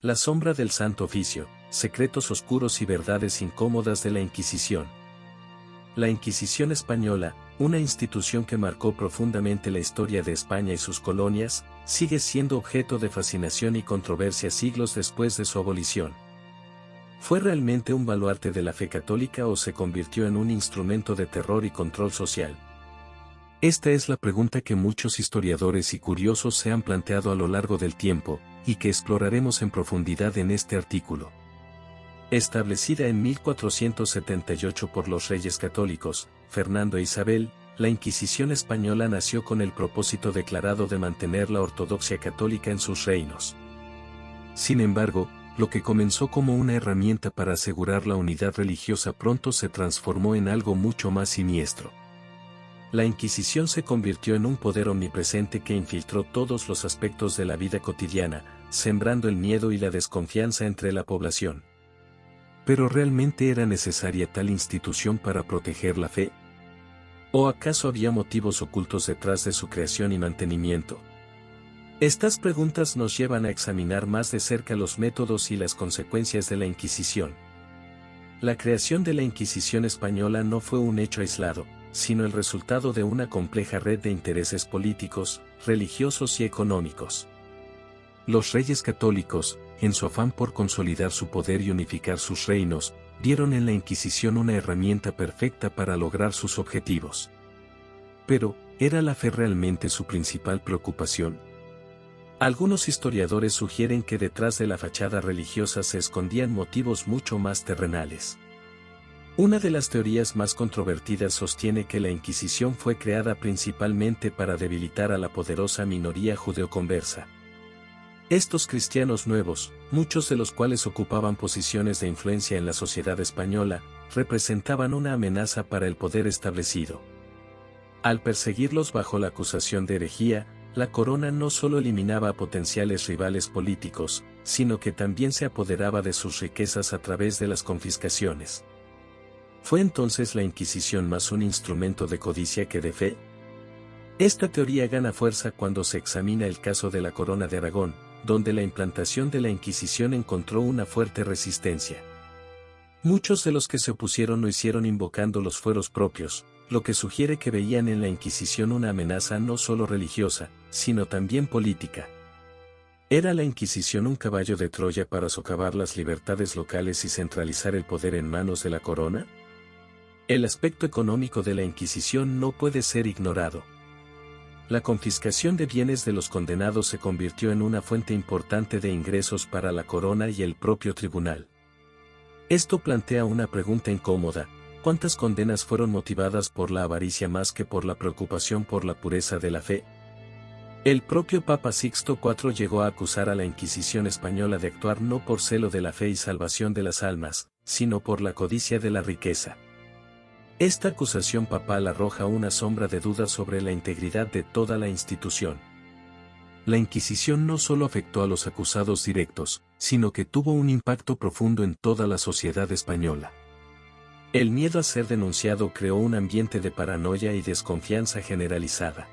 La sombra del Santo Oficio, secretos oscuros y verdades incómodas de la Inquisición. La Inquisición española, una institución que marcó profundamente la historia de España y sus colonias, sigue siendo objeto de fascinación y controversia siglos después de su abolición. ¿Fue realmente un baluarte de la fe católica o se convirtió en un instrumento de terror y control social? Esta es la pregunta que muchos historiadores y curiosos se han planteado a lo largo del tiempo, y que exploraremos en profundidad en este artículo. Establecida en 1478 por los reyes católicos, Fernando e Isabel, la Inquisición española nació con el propósito declarado de mantener la ortodoxia católica en sus reinos. Sin embargo, lo que comenzó como una herramienta para asegurar la unidad religiosa pronto se transformó en algo mucho más siniestro. La Inquisición se convirtió en un poder omnipresente que infiltró todos los aspectos de la vida cotidiana, sembrando el miedo y la desconfianza entre la población. ¿Pero realmente era necesaria tal institución para proteger la fe? ¿O acaso había motivos ocultos detrás de su creación y mantenimiento? Estas preguntas nos llevan a examinar más de cerca los métodos y las consecuencias de la Inquisición. La creación de la Inquisición española no fue un hecho aislado, sino el resultado de una compleja red de intereses políticos, religiosos y económicos. Los reyes católicos, en su afán por consolidar su poder y unificar sus reinos, vieron en la Inquisición una herramienta perfecta para lograr sus objetivos. Pero, ¿era la fe realmente su principal preocupación? Algunos historiadores sugieren que detrás de la fachada religiosa se escondían motivos mucho más terrenales. Una de las teorías más controvertidas sostiene que la Inquisición fue creada principalmente para debilitar a la poderosa minoría judeoconversa. Estos cristianos nuevos, muchos de los cuales ocupaban posiciones de influencia en la sociedad española, representaban una amenaza para el poder establecido. Al perseguirlos bajo la acusación de herejía, la corona no solo eliminaba a potenciales rivales políticos, sino que también se apoderaba de sus riquezas a través de las confiscaciones. ¿Fue entonces la Inquisición más un instrumento de codicia que de fe? Esta teoría gana fuerza cuando se examina el caso de la Corona de Aragón, donde la implantación de la Inquisición encontró una fuerte resistencia. Muchos de los que se opusieron lo hicieron invocando los fueros propios, lo que sugiere que veían en la Inquisición una amenaza no solo religiosa, sino también política. ¿Era la Inquisición un caballo de Troya para socavar las libertades locales y centralizar el poder en manos de la corona? El aspecto económico de la Inquisición no puede ser ignorado. La confiscación de bienes de los condenados se convirtió en una fuente importante de ingresos para la corona y el propio tribunal. Esto plantea una pregunta incómoda: ¿cuántas condenas fueron motivadas por la avaricia más que por la preocupación por la pureza de la fe? El propio Papa Sixto IV llegó a acusar a la Inquisición española de actuar no por celo de la fe y salvación de las almas, sino por la codicia de la riqueza. Esta acusación papal arroja una sombra de duda sobre la integridad de toda la institución. La Inquisición no solo afectó a los acusados directos, sino que tuvo un impacto profundo en toda la sociedad española. El miedo a ser denunciado creó un ambiente de paranoia y desconfianza generalizada.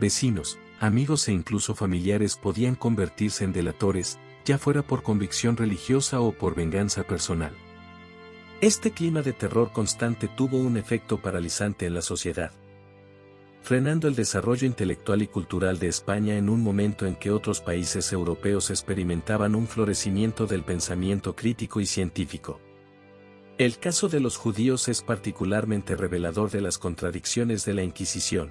Vecinos, amigos e incluso familiares podían convertirse en delatores, ya fuera por convicción religiosa o por venganza personal. Este clima de terror constante tuvo un efecto paralizante en la sociedad, frenando el desarrollo intelectual y cultural de España en un momento en que otros países europeos experimentaban un florecimiento del pensamiento crítico y científico. El caso de los judíos es particularmente revelador de las contradicciones de la Inquisición.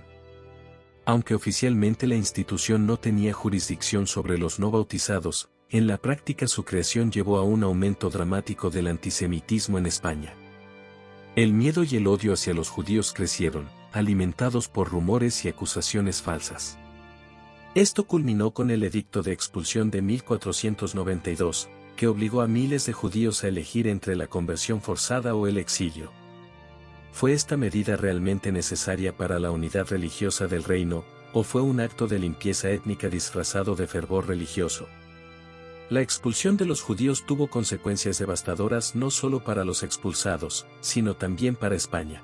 Aunque oficialmente la institución no tenía jurisdicción sobre los no bautizados, en la práctica su creación llevó a un aumento dramático del antisemitismo en España. El miedo y el odio hacia los judíos crecieron, alimentados por rumores y acusaciones falsas. Esto culminó con el Edicto de Expulsión de 1492, que obligó a miles de judíos a elegir entre la conversión forzada o el exilio. ¿Fue esta medida realmente necesaria para la unidad religiosa del reino, o fue un acto de limpieza étnica disfrazado de fervor religioso? La expulsión de los judíos tuvo consecuencias devastadoras no solo para los expulsados, sino también para España.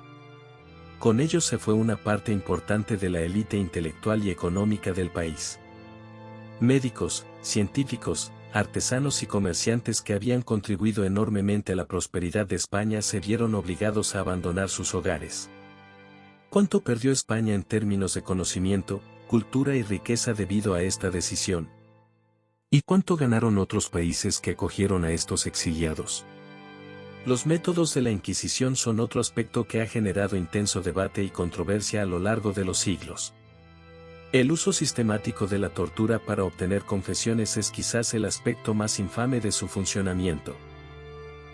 Con ello se fue una parte importante de la élite intelectual y económica del país. Médicos, científicos, artesanos y comerciantes que habían contribuido enormemente a la prosperidad de España se vieron obligados a abandonar sus hogares. ¿Cuánto perdió España en términos de conocimiento, cultura y riqueza debido a esta decisión? ¿Y cuánto ganaron otros países que acogieron a estos exiliados? Los métodos de la Inquisición son otro aspecto que ha generado intenso debate y controversia a lo largo de los siglos. El uso sistemático de la tortura para obtener confesiones es quizás el aspecto más infame de su funcionamiento.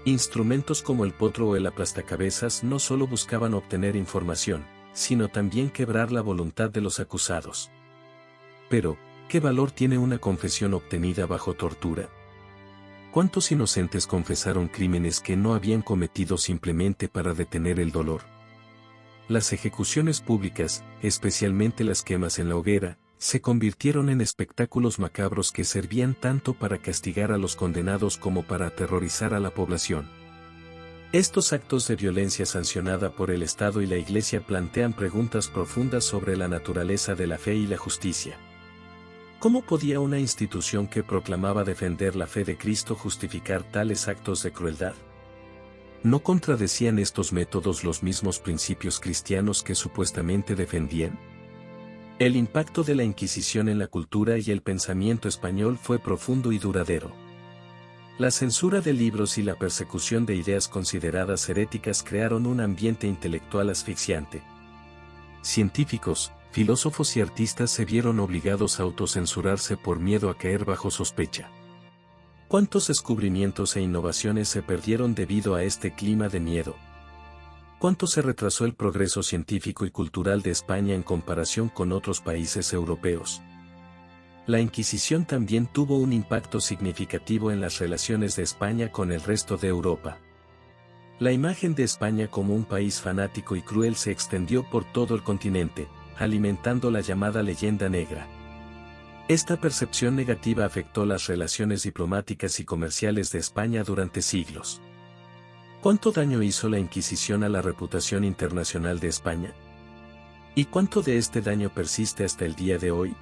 Instrumentos como el potro o el aplastacabezas no solo buscaban obtener información, sino también quebrar la voluntad de los acusados. Pero, ¿qué valor tiene una confesión obtenida bajo tortura? ¿Cuántos inocentes confesaron crímenes que no habían cometido simplemente para detener el dolor? Las ejecuciones públicas, especialmente las quemas en la hoguera, se convirtieron en espectáculos macabros que servían tanto para castigar a los condenados como para aterrorizar a la población. Estos actos de violencia sancionada por el Estado y la Iglesia plantean preguntas profundas sobre la naturaleza de la fe y la justicia. ¿Cómo podía una institución que proclamaba defender la fe de Cristo justificar tales actos de crueldad? ¿No contradecían estos métodos los mismos principios cristianos que supuestamente defendían? El impacto de la Inquisición en la cultura y el pensamiento español fue profundo y duradero. La censura de libros y la persecución de ideas consideradas heréticas crearon un ambiente intelectual asfixiante. Científicos, filósofos y artistas se vieron obligados a autocensurarse por miedo a caer bajo sospecha. ¿Cuántos descubrimientos e innovaciones se perdieron debido a este clima de miedo? ¿Cuánto se retrasó el progreso científico y cultural de España en comparación con otros países europeos? La Inquisición también tuvo un impacto significativo en las relaciones de España con el resto de Europa. La imagen de España como un país fanático y cruel se extendió por todo el continente, alimentando la llamada leyenda negra. Esta percepción negativa afectó las relaciones diplomáticas y comerciales de España durante siglos. ¿Cuánto daño hizo la Inquisición a la reputación internacional de España? ¿Y cuánto de este daño persiste hasta el día de hoy?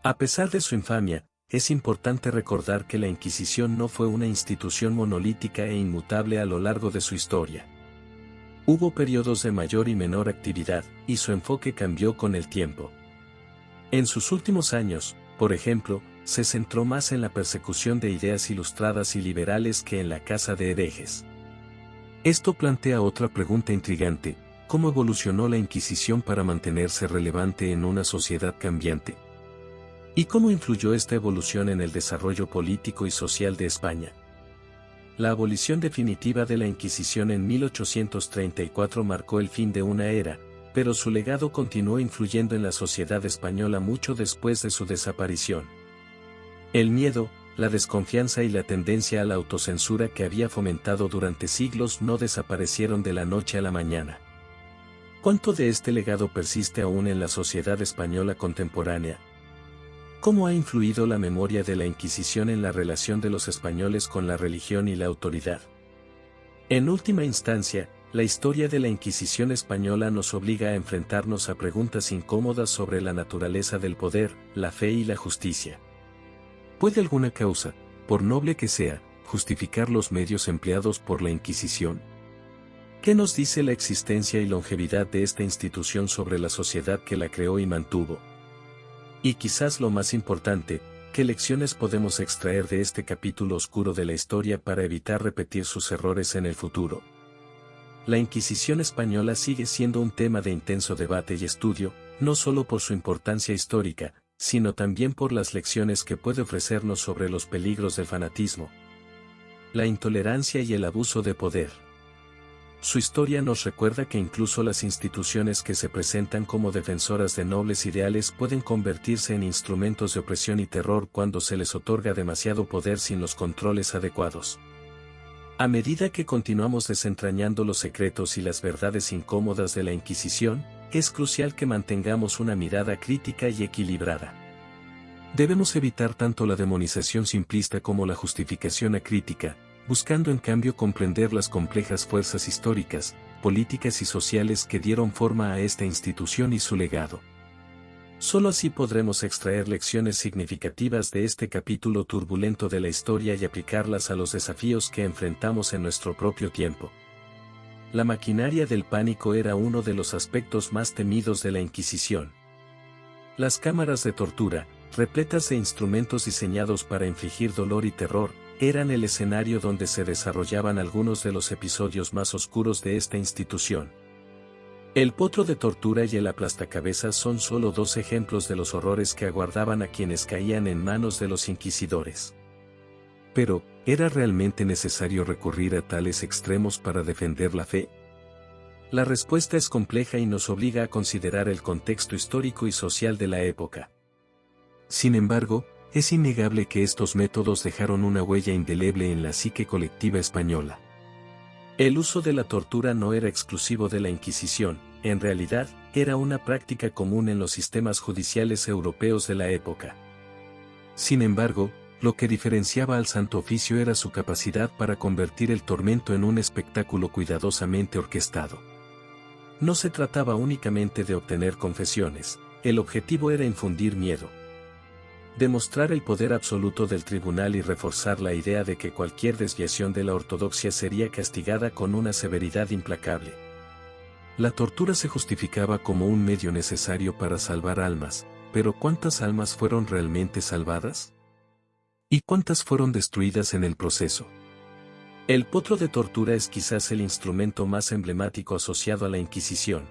A pesar de su infamia, es importante recordar que la Inquisición no fue una institución monolítica e inmutable a lo largo de su historia. Hubo periodos de mayor y menor actividad, y su enfoque cambió con el tiempo. En sus últimos años, por ejemplo, se centró más en la persecución de ideas ilustradas y liberales que en la caza de herejes. Esto plantea otra pregunta intrigante: ¿cómo evolucionó la Inquisición para mantenerse relevante en una sociedad cambiante? ¿Y cómo influyó esta evolución en el desarrollo político y social de España? La abolición definitiva de la Inquisición en 1834 marcó el fin de una era, pero su legado continuó influyendo en la sociedad española mucho después de su desaparición. El miedo, la desconfianza y la tendencia a la autocensura que había fomentado durante siglos no desaparecieron de la noche a la mañana. ¿Cuánto de este legado persiste aún en la sociedad española contemporánea? ¿Cómo ha influido la memoria de la Inquisición en la relación de los españoles con la religión y la autoridad? En última instancia, la historia de la Inquisición española nos obliga a enfrentarnos a preguntas incómodas sobre la naturaleza del poder, la fe y la justicia. ¿Puede alguna causa, por noble que sea, justificar los medios empleados por la Inquisición? ¿Qué nos dice la existencia y longevidad de esta institución sobre la sociedad que la creó y mantuvo? Y quizás lo más importante, ¿qué lecciones podemos extraer de este capítulo oscuro de la historia para evitar repetir sus errores en el futuro? La Inquisición española sigue siendo un tema de intenso debate y estudio, no solo por su importancia histórica, sino también por las lecciones que puede ofrecernos sobre los peligros del fanatismo, la intolerancia y el abuso de poder. Su historia nos recuerda que incluso las instituciones que se presentan como defensoras de nobles ideales pueden convertirse en instrumentos de opresión y terror cuando se les otorga demasiado poder sin los controles adecuados. A medida que continuamos desentrañando los secretos y las verdades incómodas de la Inquisición, es crucial que mantengamos una mirada crítica y equilibrada. Debemos evitar tanto la demonización simplista como la justificación acrítica, buscando en cambio comprender las complejas fuerzas históricas, políticas y sociales que dieron forma a esta institución y su legado. Solo así podremos extraer lecciones significativas de este capítulo turbulento de la historia y aplicarlas a los desafíos que enfrentamos en nuestro propio tiempo. La maquinaria del pánico era uno de los aspectos más temidos de la Inquisición. Las cámaras de tortura, repletas de instrumentos diseñados para infligir dolor y terror, eran el escenario donde se desarrollaban algunos de los episodios más oscuros de esta institución. El potro de tortura y el aplastacabezas son solo dos ejemplos de los horrores que aguardaban a quienes caían en manos de los inquisidores. Pero, ¿era realmente necesario recurrir a tales extremos para defender la fe? La respuesta es compleja y nos obliga a considerar el contexto histórico y social de la época. Sin embargo, es innegable que estos métodos dejaron una huella indeleble en la psique colectiva española. El uso de la tortura no era exclusivo de la Inquisición, en realidad, era una práctica común en los sistemas judiciales europeos de la época. Sin embargo, lo que diferenciaba al Santo Oficio era su capacidad para convertir el tormento en un espectáculo cuidadosamente orquestado. No se trataba únicamente de obtener confesiones, el objetivo era infundir miedo. Demostrar el poder absoluto del tribunal y reforzar la idea de que cualquier desviación de la ortodoxia sería castigada con una severidad implacable. La tortura se justificaba como un medio necesario para salvar almas, pero ¿cuántas almas fueron realmente salvadas? ¿Y cuántas fueron destruidas en el proceso? El potro de tortura es quizás el instrumento más emblemático asociado a la Inquisición.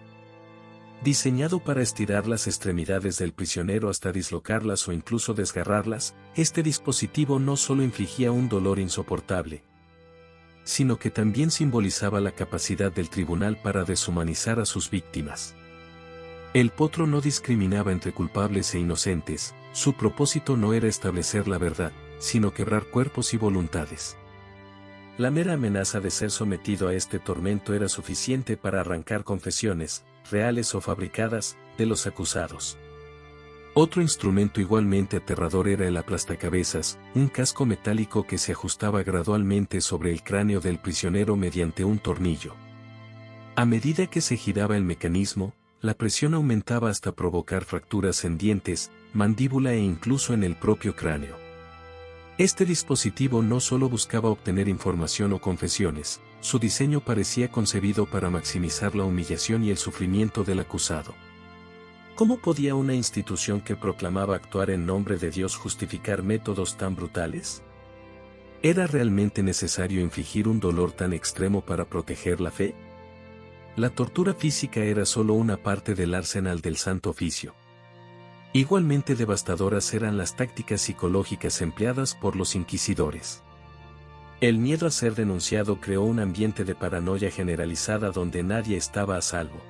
Diseñado para estirar las extremidades del prisionero hasta dislocarlas o incluso desgarrarlas, este dispositivo no solo infligía un dolor insoportable, sino que también simbolizaba la capacidad del tribunal para deshumanizar a sus víctimas. El potro no discriminaba entre culpables e inocentes, su propósito no era establecer la verdad, sino quebrar cuerpos y voluntades. La mera amenaza de ser sometido a este tormento era suficiente para arrancar confesiones, reales o fabricadas, de los acusados. Otro instrumento igualmente aterrador era el aplastacabezas, un casco metálico que se ajustaba gradualmente sobre el cráneo del prisionero mediante un tornillo. A medida que se giraba el mecanismo, la presión aumentaba hasta provocar fracturas en dientes, mandíbula e incluso en el propio cráneo. Este dispositivo no solo buscaba obtener información o confesiones, su diseño parecía concebido para maximizar la humillación y el sufrimiento del acusado. ¿Cómo podía una institución que proclamaba actuar en nombre de Dios justificar métodos tan brutales? ¿Era realmente necesario infligir un dolor tan extremo para proteger la fe? La tortura física era solo una parte del arsenal del Santo Oficio. Igualmente devastadoras eran las tácticas psicológicas empleadas por los inquisidores. El miedo a ser denunciado creó un ambiente de paranoia generalizada donde nadie estaba a salvo.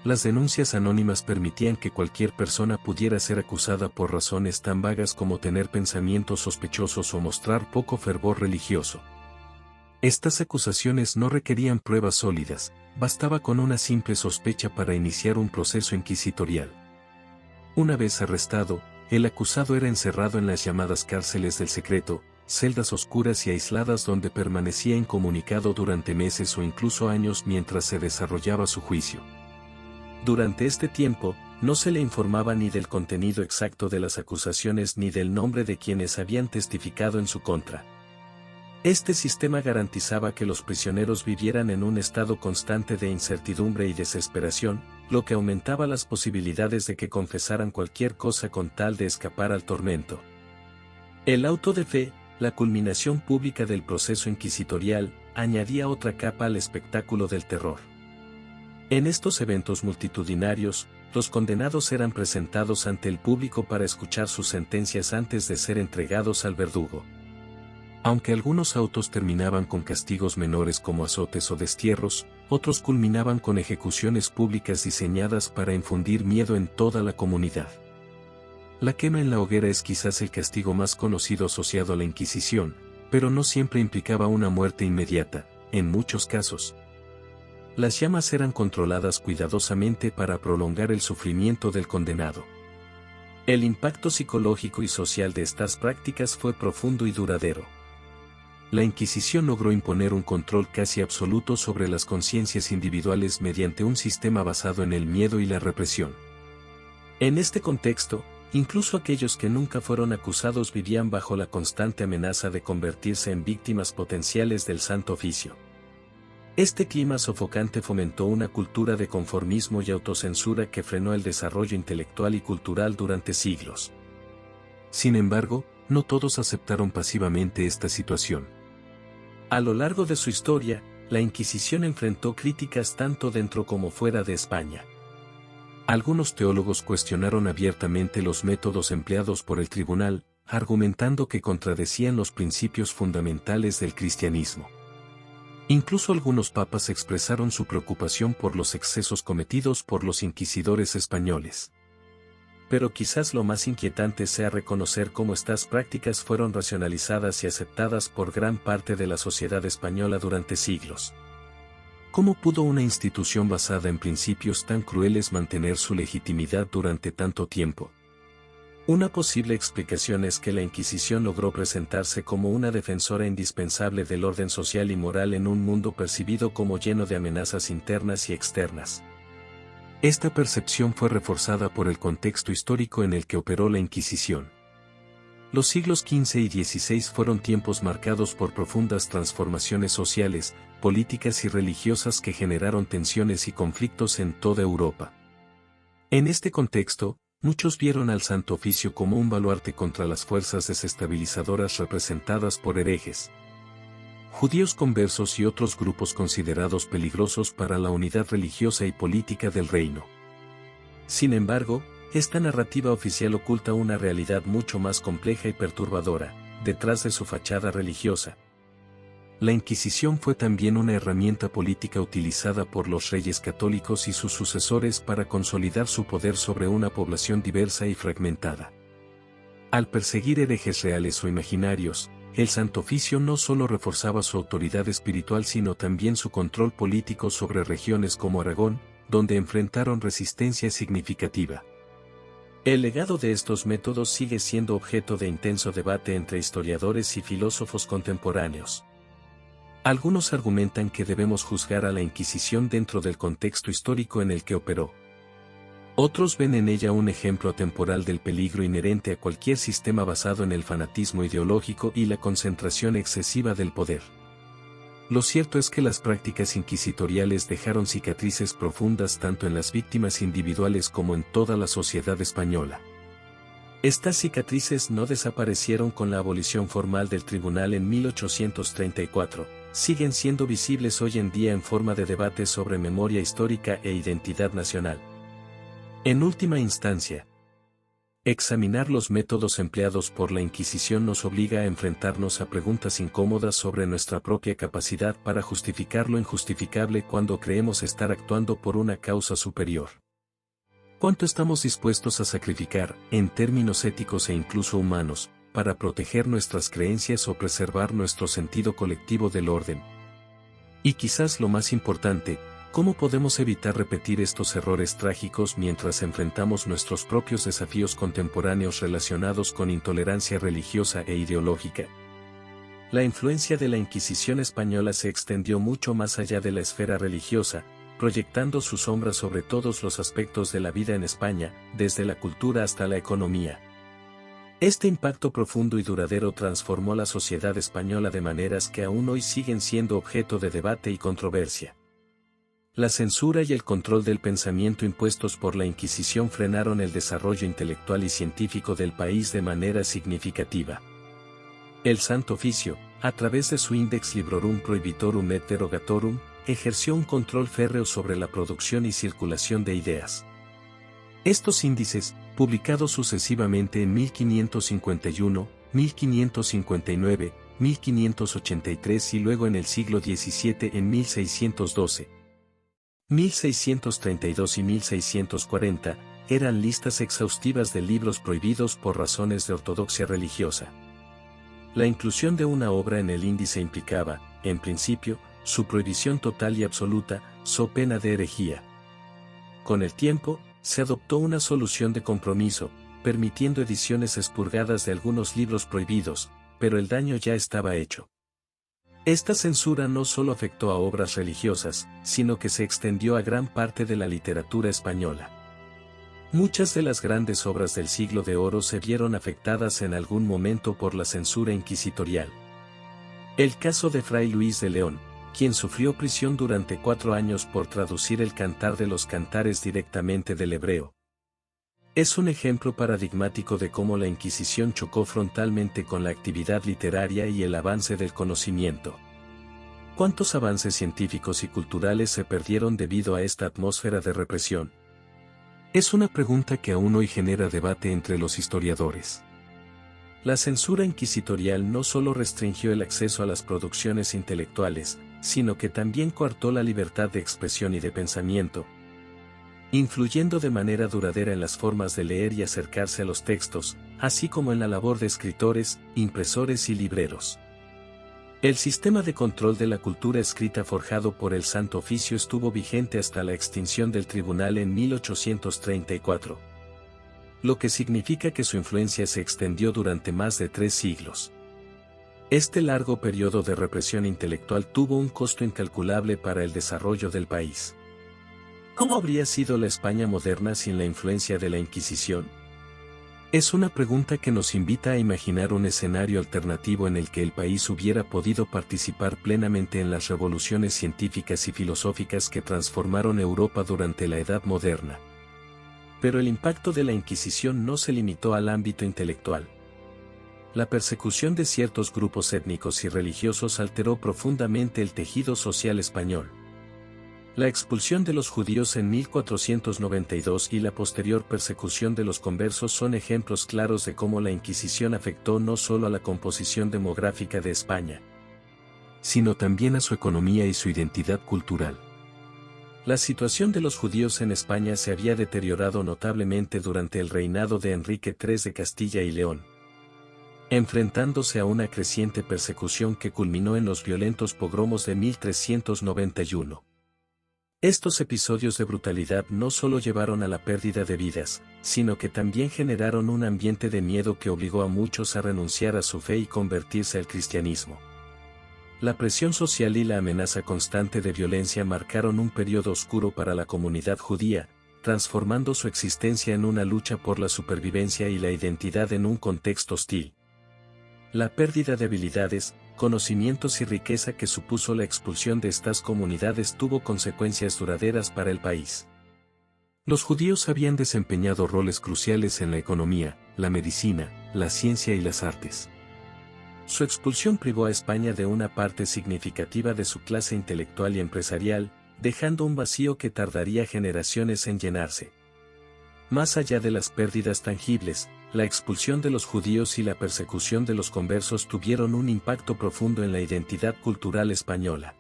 Las denuncias anónimas permitían que cualquier persona pudiera ser acusada por razones tan vagas como tener pensamientos sospechosos o mostrar poco fervor religioso. Estas acusaciones no requerían pruebas sólidas, bastaba con una simple sospecha para iniciar un proceso inquisitorial. Una vez arrestado, el acusado era encerrado en las llamadas cárceles del secreto, celdas oscuras y aisladas donde permanecía incomunicado durante meses o incluso años mientras se desarrollaba su juicio. Durante este tiempo, no se le informaba ni del contenido exacto de las acusaciones ni del nombre de quienes habían testificado en su contra. Este sistema garantizaba que los prisioneros vivieran en un estado constante de incertidumbre y desesperación, lo que aumentaba las posibilidades de que confesaran cualquier cosa con tal de escapar al tormento. El auto de fe, la culminación pública del proceso inquisitorial, añadía otra capa al espectáculo del terror. En estos eventos multitudinarios, los condenados eran presentados ante el público para escuchar sus sentencias antes de ser entregados al verdugo. Aunque algunos autos terminaban con castigos menores como azotes o destierros, otros culminaban con ejecuciones públicas diseñadas para infundir miedo en toda la comunidad. La quema en la hoguera es quizás el castigo más conocido asociado a la Inquisición, pero no siempre implicaba una muerte inmediata, en muchos casos. Las llamas eran controladas cuidadosamente para prolongar el sufrimiento del condenado. El impacto psicológico y social de estas prácticas fue profundo y duradero. La Inquisición logró imponer un control casi absoluto sobre las conciencias individuales mediante un sistema basado en el miedo y la represión. En este contexto, incluso aquellos que nunca fueron acusados vivían bajo la constante amenaza de convertirse en víctimas potenciales del Santo Oficio. Este clima sofocante fomentó una cultura de conformismo y autocensura que frenó el desarrollo intelectual y cultural durante siglos. Sin embargo, no todos aceptaron pasivamente esta situación. A lo largo de su historia, la Inquisición enfrentó críticas tanto dentro como fuera de España. Algunos teólogos cuestionaron abiertamente los métodos empleados por el tribunal, argumentando que contradecían los principios fundamentales del cristianismo. Incluso algunos papas expresaron su preocupación por los excesos cometidos por los inquisidores españoles. Pero quizás lo más inquietante sea reconocer cómo estas prácticas fueron racionalizadas y aceptadas por gran parte de la sociedad española durante siglos. ¿Cómo pudo una institución basada en principios tan crueles mantener su legitimidad durante tanto tiempo? Una posible explicación es que la Inquisición logró presentarse como una defensora indispensable del orden social y moral en un mundo percibido como lleno de amenazas internas y externas. Esta percepción fue reforzada por el contexto histórico en el que operó la Inquisición. Los siglos XV y XVI fueron tiempos marcados por profundas transformaciones sociales, políticas y religiosas que generaron tensiones y conflictos en toda Europa. En este contexto, muchos vieron al Santo Oficio como un baluarte contra las fuerzas desestabilizadoras representadas por herejes, judíos conversos y otros grupos considerados peligrosos para la unidad religiosa y política del reino. Sin embargo, esta narrativa oficial oculta una realidad mucho más compleja y perturbadora, detrás de su fachada religiosa. La Inquisición fue también una herramienta política utilizada por los reyes católicos y sus sucesores para consolidar su poder sobre una población diversa y fragmentada. Al perseguir herejes reales o imaginarios, el Santo Oficio no solo reforzaba su autoridad espiritual sino también su control político sobre regiones como Aragón, donde enfrentaron resistencia significativa. El legado de estos métodos sigue siendo objeto de intenso debate entre historiadores y filósofos contemporáneos. Algunos argumentan que debemos juzgar a la Inquisición dentro del contexto histórico en el que operó. Otros ven en ella un ejemplo atemporal del peligro inherente a cualquier sistema basado en el fanatismo ideológico y la concentración excesiva del poder. Lo cierto es que las prácticas inquisitoriales dejaron cicatrices profundas tanto en las víctimas individuales como en toda la sociedad española. Estas cicatrices no desaparecieron con la abolición formal del tribunal en 1834, siguen siendo visibles hoy en día en forma de debate sobre memoria histórica e identidad nacional. En última instancia, examinar los métodos empleados por la Inquisición nos obliga a enfrentarnos a preguntas incómodas sobre nuestra propia capacidad para justificar lo injustificable cuando creemos estar actuando por una causa superior. ¿Cuánto estamos dispuestos a sacrificar, en términos éticos e incluso humanos, para proteger nuestras creencias o preservar nuestro sentido colectivo del orden? Y quizás lo más importante, ¿cómo podemos evitar repetir estos errores trágicos mientras enfrentamos nuestros propios desafíos contemporáneos relacionados con intolerancia religiosa e ideológica? La influencia de la Inquisición española se extendió mucho más allá de la esfera religiosa, proyectando su sombra sobre todos los aspectos de la vida en España, desde la cultura hasta la economía. Este impacto profundo y duradero transformó la sociedad española de maneras que aún hoy siguen siendo objeto de debate y controversia. La censura y el control del pensamiento impuestos por la Inquisición frenaron el desarrollo intelectual y científico del país de manera significativa. El Santo Oficio, a través de su Index Librorum Prohibitorum et Derogatorum, ejerció un control férreo sobre la producción y circulación de ideas. Estos índices, publicados sucesivamente en 1551, 1559, 1583 y luego en el siglo XVII en 1612, 1632 y 1640, eran listas exhaustivas de libros prohibidos por razones de ortodoxia religiosa. La inclusión de una obra en el índice implicaba, en principio, su prohibición total y absoluta, so pena de herejía. Con el tiempo, se adoptó una solución de compromiso, permitiendo ediciones expurgadas de algunos libros prohibidos, pero el daño ya estaba hecho. Esta censura no solo afectó a obras religiosas, sino que se extendió a gran parte de la literatura española. Muchas de las grandes obras del Siglo de Oro se vieron afectadas en algún momento por la censura inquisitorial. El caso de Fray Luis de León, quien sufrió prisión durante 4 años por traducir el Cantar de los Cantares directamente del hebreo, es un ejemplo paradigmático de cómo la Inquisición chocó frontalmente con la actividad literaria y el avance del conocimiento. ¿Cuántos avances científicos y culturales se perdieron debido a esta atmósfera de represión? Es una pregunta que aún hoy genera debate entre los historiadores. La censura inquisitorial no solo restringió el acceso a las producciones intelectuales, sino que también coartó la libertad de expresión y de pensamiento, influyendo de manera duradera en las formas de leer y acercarse a los textos, así como en la labor de escritores, impresores y libreros. El sistema de control de la cultura escrita forjado por el Santo Oficio estuvo vigente hasta la extinción del tribunal en 1834, lo que significa que su influencia se extendió durante más de 3 siglos. Este largo periodo de represión intelectual tuvo un costo incalculable para el desarrollo del país. ¿Cómo habría sido la España moderna sin la influencia de la Inquisición? Es una pregunta que nos invita a imaginar un escenario alternativo en el que el país hubiera podido participar plenamente en las revoluciones científicas y filosóficas que transformaron Europa durante la Edad Moderna. Pero el impacto de la Inquisición no se limitó al ámbito intelectual. La persecución de ciertos grupos étnicos y religiosos alteró profundamente el tejido social español. La expulsión de los judíos en 1492 y la posterior persecución de los conversos son ejemplos claros de cómo la Inquisición afectó no solo a la composición demográfica de España, sino también a su economía y su identidad cultural. La situación de los judíos en España se había deteriorado notablemente durante el reinado de Enrique III de Castilla y León, enfrentándose a una creciente persecución que culminó en los violentos pogromos de 1391. Estos episodios de brutalidad no solo llevaron a la pérdida de vidas, sino que también generaron un ambiente de miedo que obligó a muchos a renunciar a su fe y convertirse al cristianismo. La presión social y la amenaza constante de violencia marcaron un periodo oscuro para la comunidad judía, transformando su existencia en una lucha por la supervivencia y la identidad en un contexto hostil. La pérdida de habilidades, conocimientos y riqueza que supuso la expulsión de estas comunidades tuvo consecuencias duraderas para el país. Los judíos habían desempeñado roles cruciales en la economía, la medicina, la ciencia y las artes. Su expulsión privó a España de una parte significativa de su clase intelectual y empresarial, dejando un vacío que tardaría generaciones en llenarse. Más allá de las pérdidas tangibles, la expulsión de los judíos y la persecución de los conversos tuvieron un impacto profundo en la identidad cultural española.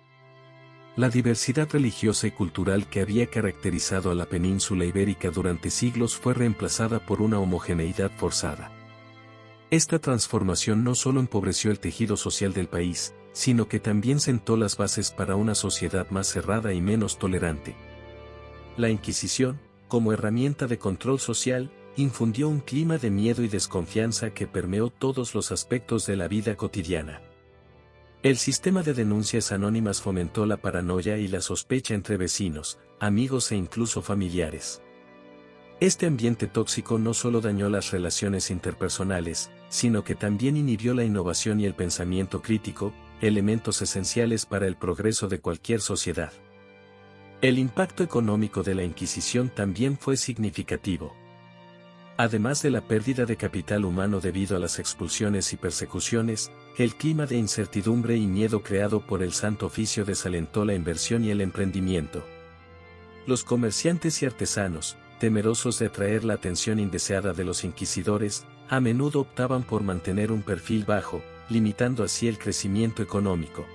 La diversidad religiosa y cultural que había caracterizado a la península ibérica durante siglos fue reemplazada por una homogeneidad forzada. Esta transformación no solo empobreció el tejido social del país, sino que también sentó las bases para una sociedad más cerrada y menos tolerante. La Inquisición, como herramienta de control social, infundió un clima de miedo y desconfianza que permeó todos los aspectos de la vida cotidiana. El sistema de denuncias anónimas fomentó la paranoia y la sospecha entre vecinos, amigos e incluso familiares. Este ambiente tóxico no solo dañó las relaciones interpersonales, sino que también inhibió la innovación y el pensamiento crítico, elementos esenciales para el progreso de cualquier sociedad. El impacto económico de la Inquisición también fue significativo. Además de la pérdida de capital humano debido a las expulsiones y persecuciones, el clima de incertidumbre y miedo creado por el Santo Oficio desalentó la inversión y el emprendimiento. Los comerciantes y artesanos, temerosos de atraer la atención indeseada de los inquisidores, a menudo optaban por mantener un perfil bajo, limitando así el crecimiento económico.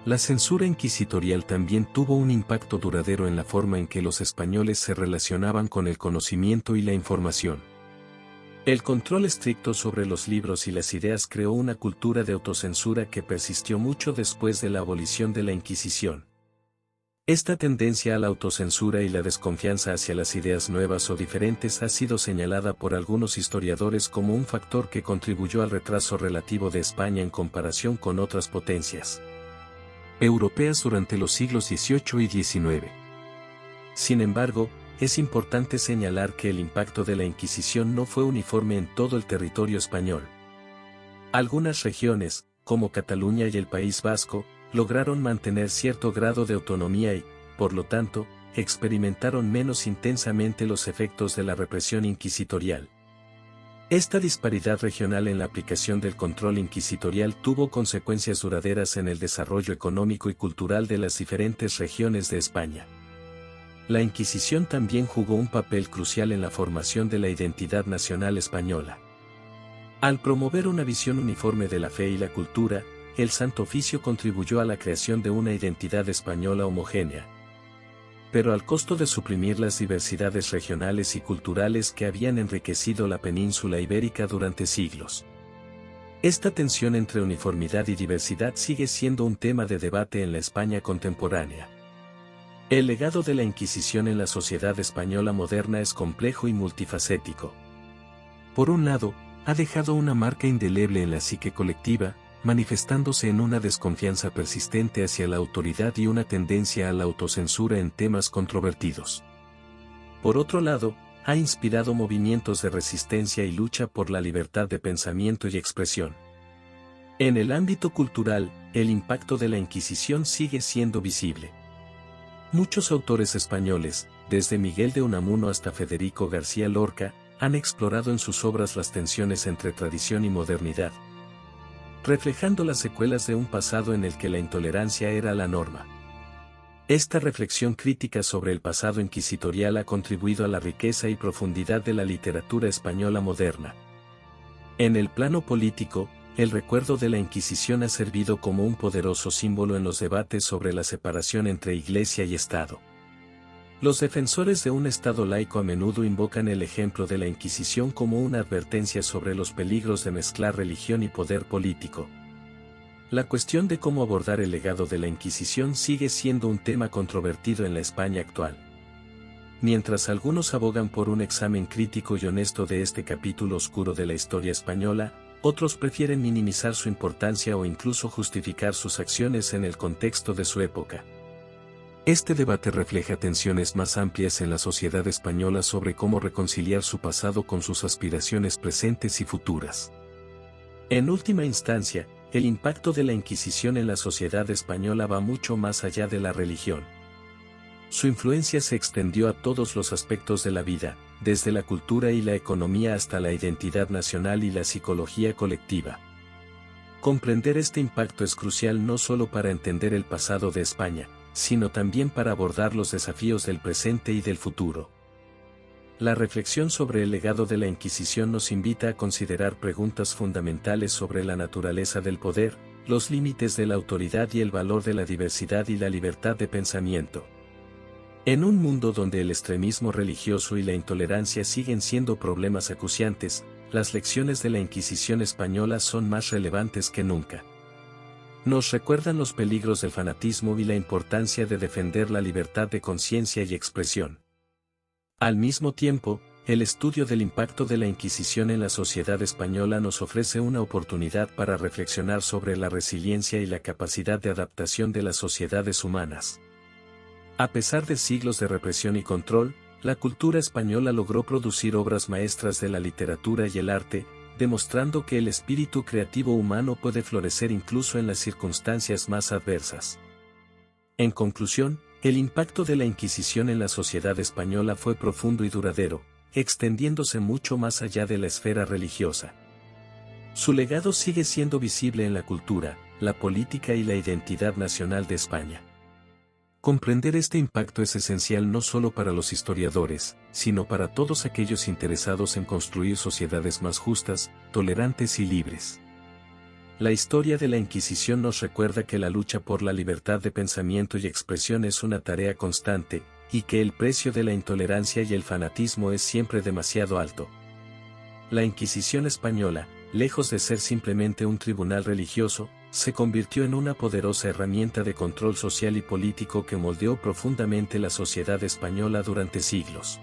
La censura inquisitorial también tuvo un impacto duradero en la forma en que los españoles se relacionaban con el conocimiento y la información. El control estricto sobre los libros y las ideas creó una cultura de autocensura que persistió mucho después de la abolición de la Inquisición. Esta tendencia a la autocensura y la desconfianza hacia las ideas nuevas o diferentes ha sido señalada por algunos historiadores como un factor que contribuyó al retraso relativo de España en comparación con otras potencias europeas durante los siglos XVIII y XIX. Sin embargo, es importante señalar que el impacto de la Inquisición no fue uniforme en todo el territorio español. Algunas regiones, como Cataluña y el País Vasco, lograron mantener cierto grado de autonomía y, por lo tanto, experimentaron menos intensamente los efectos de la represión inquisitorial. Esta disparidad regional en la aplicación del control inquisitorial tuvo consecuencias duraderas en el desarrollo económico y cultural de las diferentes regiones de España. La Inquisición también jugó un papel crucial en la formación de la identidad nacional española. Al promover una visión uniforme de la fe y la cultura, el Santo Oficio contribuyó a la creación de una identidad española homogénea, pero al costo de suprimir las diversidades regionales y culturales que habían enriquecido la península ibérica durante siglos. Esta tensión entre uniformidad y diversidad sigue siendo un tema de debate en la España contemporánea. El legado de la Inquisición en la sociedad española moderna es complejo y multifacético. Por un lado, ha dejado una marca indeleble en la psique colectiva, manifestándose en una desconfianza persistente hacia la autoridad y una tendencia a la autocensura en temas controvertidos. Por otro lado, ha inspirado movimientos de resistencia y lucha por la libertad de pensamiento y expresión. En el ámbito cultural, el impacto de la Inquisición sigue siendo visible. Muchos autores españoles, desde Miguel de Unamuno hasta Federico García Lorca, han explorado en sus obras las tensiones entre tradición y modernidad, reflejando las secuelas de un pasado en el que la intolerancia era la norma. Esta reflexión crítica sobre el pasado inquisitorial ha contribuido a la riqueza y profundidad de la literatura española moderna. En el plano político, el recuerdo de la Inquisición ha servido como un poderoso símbolo en los debates sobre la separación entre Iglesia y Estado. Los defensores de un Estado laico a menudo invocan el ejemplo de la Inquisición como una advertencia sobre los peligros de mezclar religión y poder político. La cuestión de cómo abordar el legado de la Inquisición sigue siendo un tema controvertido en la España actual. Mientras algunos abogan por un examen crítico y honesto de este capítulo oscuro de la historia española, otros prefieren minimizar su importancia o incluso justificar sus acciones en el contexto de su época. Este debate refleja tensiones más amplias en la sociedad española sobre cómo reconciliar su pasado con sus aspiraciones presentes y futuras. En última instancia, el impacto de la Inquisición en la sociedad española va mucho más allá de la religión. Su influencia se extendió a todos los aspectos de la vida, desde la cultura y la economía hasta la identidad nacional y la psicología colectiva. Comprender este impacto es crucial no solo para entender el pasado de España, sino también para abordar los desafíos del presente y del futuro. La reflexión sobre el legado de la Inquisición nos invita a considerar preguntas fundamentales sobre la naturaleza del poder, los límites de la autoridad y el valor de la diversidad y la libertad de pensamiento. En un mundo donde el extremismo religioso y la intolerancia siguen siendo problemas acuciantes, las lecciones de la Inquisición española son más relevantes que nunca. Nos recuerdan los peligros del fanatismo y la importancia de defender la libertad de conciencia y expresión. Al mismo tiempo, el estudio del impacto de la Inquisición en la sociedad española nos ofrece una oportunidad para reflexionar sobre la resiliencia y la capacidad de adaptación de las sociedades humanas. A pesar de siglos de represión y control, la cultura española logró producir obras maestras de la literatura y el arte, demostrando que el espíritu creativo humano puede florecer incluso en las circunstancias más adversas. En conclusión, el impacto de la Inquisición en la sociedad española fue profundo y duradero, extendiéndose mucho más allá de la esfera religiosa. Su legado sigue siendo visible en la cultura, la política y la identidad nacional de España. Comprender este impacto es esencial no solo para los historiadores, sino para todos aquellos interesados en construir sociedades más justas, tolerantes y libres. La historia de la Inquisición nos recuerda que la lucha por la libertad de pensamiento y expresión es una tarea constante, y que el precio de la intolerancia y el fanatismo es siempre demasiado alto. La Inquisición española, lejos de ser simplemente un tribunal religioso, se convirtió en una poderosa herramienta de control social y político que moldeó profundamente la sociedad española durante siglos.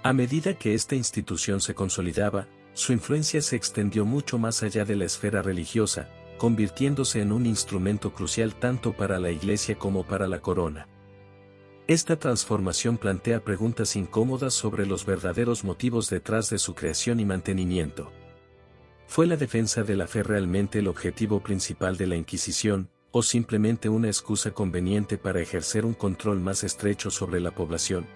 A medida que esta institución se consolidaba, su influencia se extendió mucho más allá de la esfera religiosa, convirtiéndose en un instrumento crucial tanto para la Iglesia como para la corona. Esta transformación plantea preguntas incómodas sobre los verdaderos motivos detrás de su creación y mantenimiento. ¿Fue la defensa de la fe realmente el objetivo principal de la Inquisición, o simplemente una excusa conveniente para ejercer un control más estrecho sobre la población?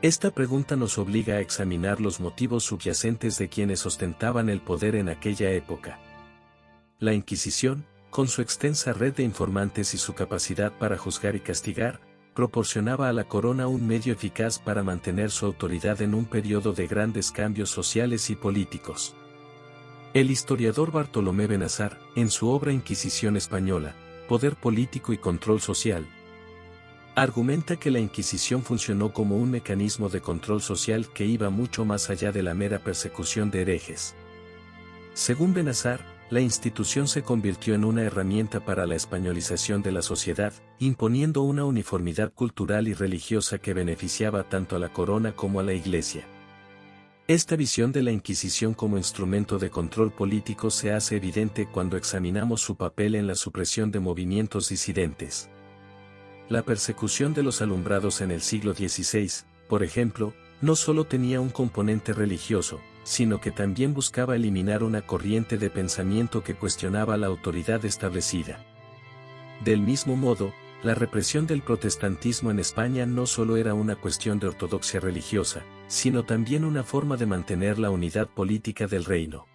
Esta pregunta nos obliga a examinar los motivos subyacentes de quienes ostentaban el poder en aquella época. La Inquisición, con su extensa red de informantes y su capacidad para juzgar y castigar, proporcionaba a la corona un medio eficaz para mantener su autoridad en un periodo de grandes cambios sociales y políticos. El historiador Bartolomé Benazar, en su obra Inquisición Española, Poder Político y Control Social, argumenta que la Inquisición funcionó como un mecanismo de control social que iba mucho más allá de la mera persecución de herejes. Según Benazar, la institución se convirtió en una herramienta para la españolización de la sociedad, imponiendo una uniformidad cultural y religiosa que beneficiaba tanto a la corona como a la Iglesia. Esta visión de la Inquisición como instrumento de control político se hace evidente cuando examinamos su papel en la supresión de movimientos disidentes. La persecución de los alumbrados en el siglo XVI, por ejemplo, no solo tenía un componente religioso, sino que también buscaba eliminar una corriente de pensamiento que cuestionaba la autoridad establecida. Del mismo modo, la represión del protestantismo en España no solo era una cuestión de ortodoxia religiosa, sino también una forma de mantener la unidad política del reino.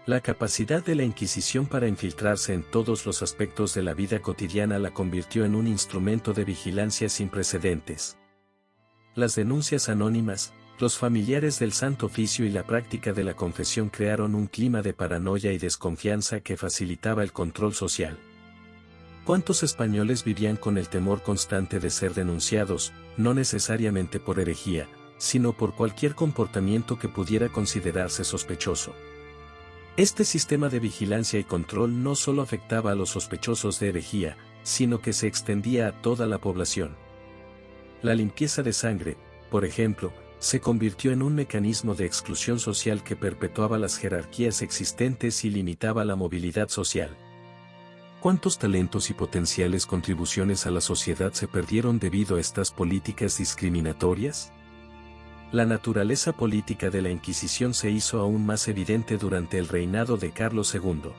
La capacidad de la Inquisición para infiltrarse en todos los aspectos de la vida cotidiana la convirtió en un instrumento de vigilancia sin precedentes. Las denuncias anónimas, los familiares del Santo Oficio y la práctica de la confesión crearon un clima de paranoia y desconfianza que facilitaba el control social. ¿Cuántos españoles vivían con el temor constante de ser denunciados, no necesariamente por herejía, sino por cualquier comportamiento que pudiera considerarse sospechoso? Este sistema de vigilancia y control no solo afectaba a los sospechosos de herejía, sino que se extendía a toda la población. La limpieza de sangre, por ejemplo, se convirtió en un mecanismo de exclusión social que perpetuaba las jerarquías existentes y limitaba la movilidad social. ¿Cuántos talentos y potenciales contribuciones a la sociedad se perdieron debido a estas políticas discriminatorias? La naturaleza política de la Inquisición se hizo aún más evidente durante el reinado de Carlos II.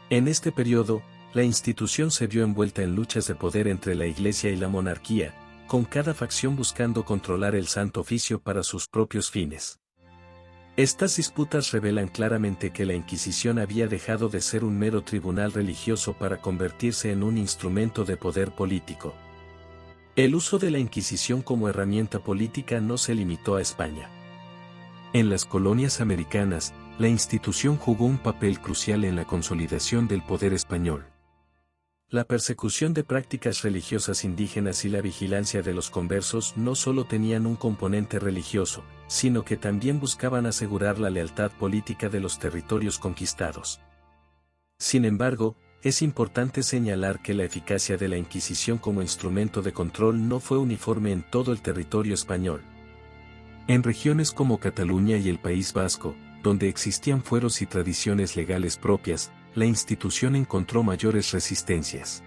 En este periodo, la institución se vio envuelta en luchas de poder entre la Iglesia y la monarquía, con cada facción buscando controlar el Santo Oficio para sus propios fines. Estas disputas revelan claramente que la Inquisición había dejado de ser un mero tribunal religioso para convertirse en un instrumento de poder político. El uso de la Inquisición como herramienta política no se limitó a España. En las colonias americanas, la institución jugó un papel crucial en la consolidación del poder español. La persecución de prácticas religiosas indígenas y la vigilancia de los conversos no solo tenían un componente religioso, sino que también buscaban asegurar la lealtad política de los territorios conquistados. Sin embargo, es importante señalar que la eficacia de la Inquisición como instrumento de control no fue uniforme en todo el territorio español. En regiones como Cataluña y el País Vasco, donde existían fueros y tradiciones legales propias, la institución encontró mayores resistencias.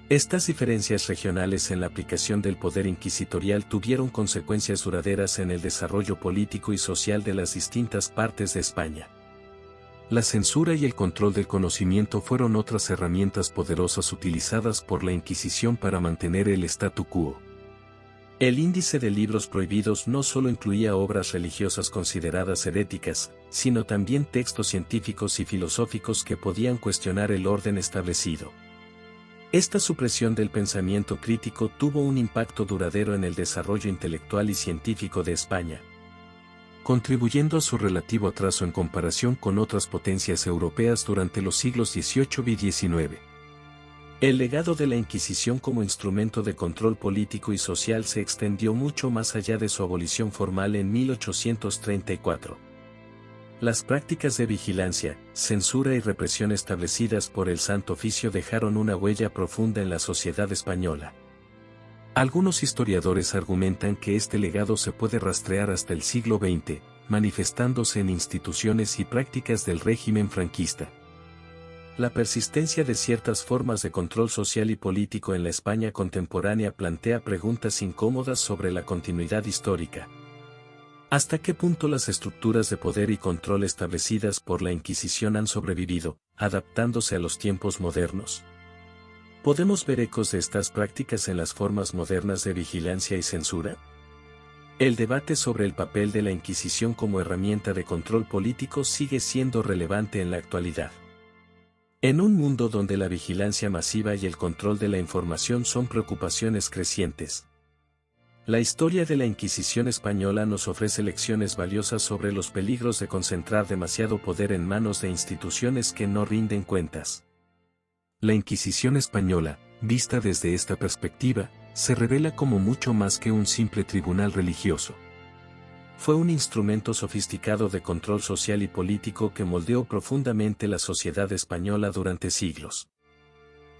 Estas diferencias regionales en la aplicación del poder inquisitorial tuvieron consecuencias duraderas en el desarrollo político y social de las distintas partes de España. La censura y el control del conocimiento fueron otras herramientas poderosas utilizadas por la Inquisición para mantener el statu quo. El índice de libros prohibidos no solo incluía obras religiosas consideradas heréticas, sino también textos científicos y filosóficos que podían cuestionar el orden establecido. Esta supresión del pensamiento crítico tuvo un impacto duradero en el desarrollo intelectual y científico de España, contribuyendo a su relativo atraso en comparación con otras potencias europeas durante los siglos XVIII y XIX. El legado de la Inquisición como instrumento de control político y social se extendió mucho más allá de su abolición formal en 1834. Las prácticas de vigilancia, censura y represión establecidas por el Santo Oficio dejaron una huella profunda en la sociedad española. Algunos historiadores argumentan que este legado se puede rastrear hasta el siglo XX, manifestándose en instituciones y prácticas del régimen franquista. La persistencia de ciertas formas de control social y político en la España contemporánea plantea preguntas incómodas sobre la continuidad histórica. ¿Hasta qué punto las estructuras de poder y control establecidas por la Inquisición han sobrevivido, adaptándose a los tiempos modernos? ¿Podemos ver ecos de estas prácticas en las formas modernas de vigilancia y censura? El debate sobre el papel de la Inquisición como herramienta de control político sigue siendo relevante en la actualidad. En un mundo donde la vigilancia masiva y el control de la información son preocupaciones crecientes, la historia de la Inquisición española nos ofrece lecciones valiosas sobre los peligros de concentrar demasiado poder en manos de instituciones que no rinden cuentas. La Inquisición española, vista desde esta perspectiva, se revela como mucho más que un simple tribunal religioso. Fue un instrumento sofisticado de control social y político que moldeó profundamente la sociedad española durante siglos.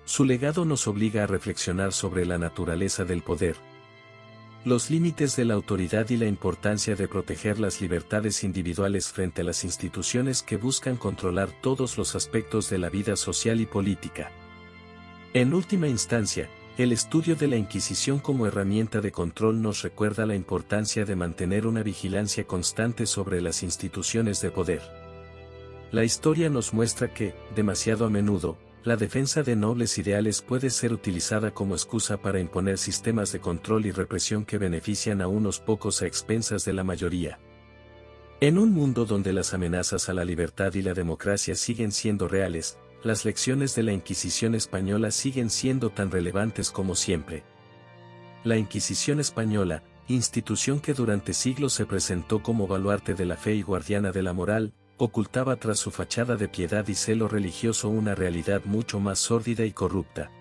Su legado nos obliga a reflexionar sobre la naturaleza del poder, los límites de la autoridad y la importancia de proteger las libertades individuales frente a las instituciones que buscan controlar todos los aspectos de la vida social y política. En última instancia, el estudio de la Inquisición como herramienta de control nos recuerda la importancia de mantener una vigilancia constante sobre las instituciones de poder. La historia nos muestra que, demasiado a menudo, la defensa de nobles ideales puede ser utilizada como excusa para imponer sistemas de control y represión que benefician a unos pocos a expensas de la mayoría. En un mundo donde las amenazas a la libertad y la democracia siguen siendo reales, las lecciones de la Inquisición española siguen siendo tan relevantes como siempre. La Inquisición española, institución que durante siglos se presentó como baluarte de la fe y guardiana de la moral, ocultaba tras su fachada de piedad y celo religioso una realidad mucho más sórdida y corrupta.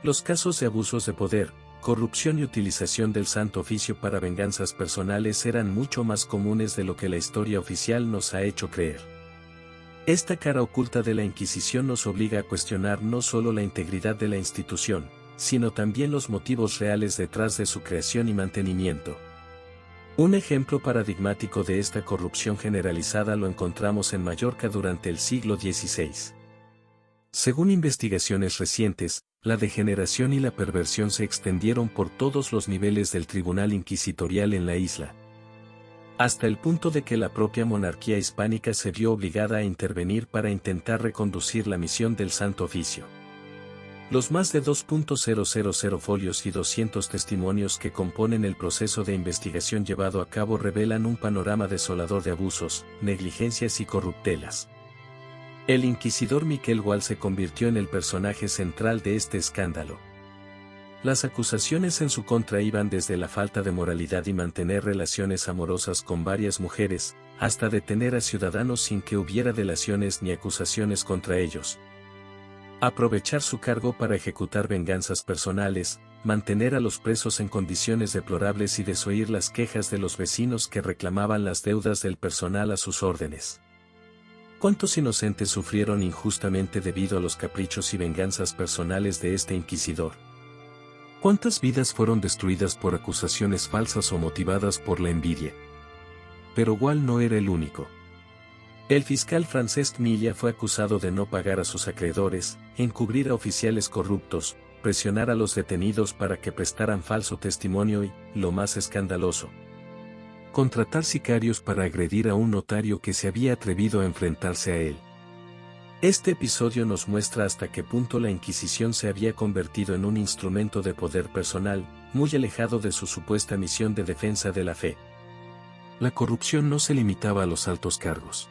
Los casos de abusos de poder, corrupción y utilización del Santo Oficio para venganzas personales eran mucho más comunes de lo que la historia oficial nos ha hecho creer. Esta cara oculta de la Inquisición nos obliga a cuestionar no solo la integridad de la institución, sino también los motivos reales detrás de su creación y mantenimiento. Un ejemplo paradigmático de esta corrupción generalizada lo encontramos en Mallorca durante el siglo XVI. Según investigaciones recientes, la degeneración y la perversión se extendieron por todos los niveles del tribunal inquisitorial en la isla, hasta el punto de que la propia monarquía hispánica se vio obligada a intervenir para intentar reconducir la misión del Santo Oficio. Los más de 2.000 folios y 200 testimonios que componen el proceso de investigación llevado a cabo revelan un panorama desolador de abusos, negligencias y corruptelas. El inquisidor Miquel Gual se convirtió en el personaje central de este escándalo. Las acusaciones en su contra iban desde la falta de moralidad y mantener relaciones amorosas con varias mujeres, hasta detener a ciudadanos sin que hubiera delaciones ni acusaciones contra ellos. Aprovechar su cargo para ejecutar venganzas personales, mantener a los presos en condiciones deplorables y desoír las quejas de los vecinos que reclamaban las deudas del personal a sus órdenes. ¿Cuántos inocentes sufrieron injustamente debido a los caprichos y venganzas personales de este inquisidor? ¿Cuántas vidas fueron destruidas por acusaciones falsas o motivadas por la envidia? Pero Gual no era el único. El fiscal Francesc Milla fue acusado de no pagar a sus acreedores, encubrir a oficiales corruptos, presionar a los detenidos para que prestaran falso testimonio y, lo más escandaloso, contratar sicarios para agredir a un notario que se había atrevido a enfrentarse a él. Este episodio nos muestra hasta qué punto la Inquisición se había convertido en un instrumento de poder personal, muy alejado de su supuesta misión de defensa de la fe. La corrupción no se limitaba a los altos cargos.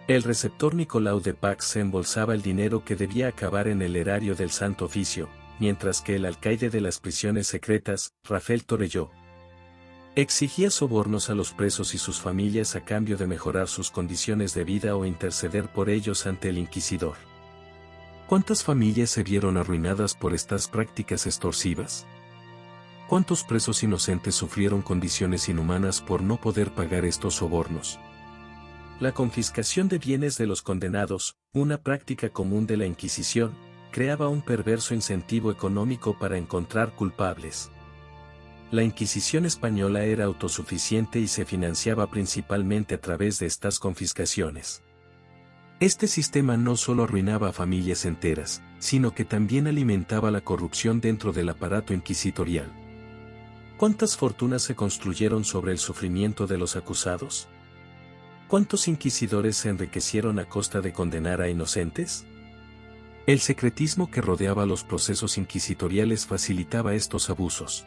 El receptor Nicolau de Pax se embolsaba el dinero que debía acabar en el erario del Santo Oficio, mientras que el alcaide de las prisiones secretas, Rafael Torelló, exigía sobornos a los presos y sus familias a cambio de mejorar sus condiciones de vida o interceder por ellos ante el inquisidor. ¿Cuántas familias se vieron arruinadas por estas prácticas extorsivas? ¿Cuántos presos inocentes sufrieron condiciones inhumanas por no poder pagar estos sobornos? La confiscación de bienes de los condenados, una práctica común de la Inquisición, creaba un perverso incentivo económico para encontrar culpables. La Inquisición española era autosuficiente y se financiaba principalmente a través de estas confiscaciones. Este sistema no solo arruinaba a familias enteras, sino que también alimentaba la corrupción dentro del aparato inquisitorial. ¿Cuántas fortunas se construyeron sobre el sufrimiento de los acusados? ¿Cuántos inquisidores se enriquecieron a costa de condenar a inocentes? El secretismo que rodeaba los procesos inquisitoriales facilitaba estos abusos.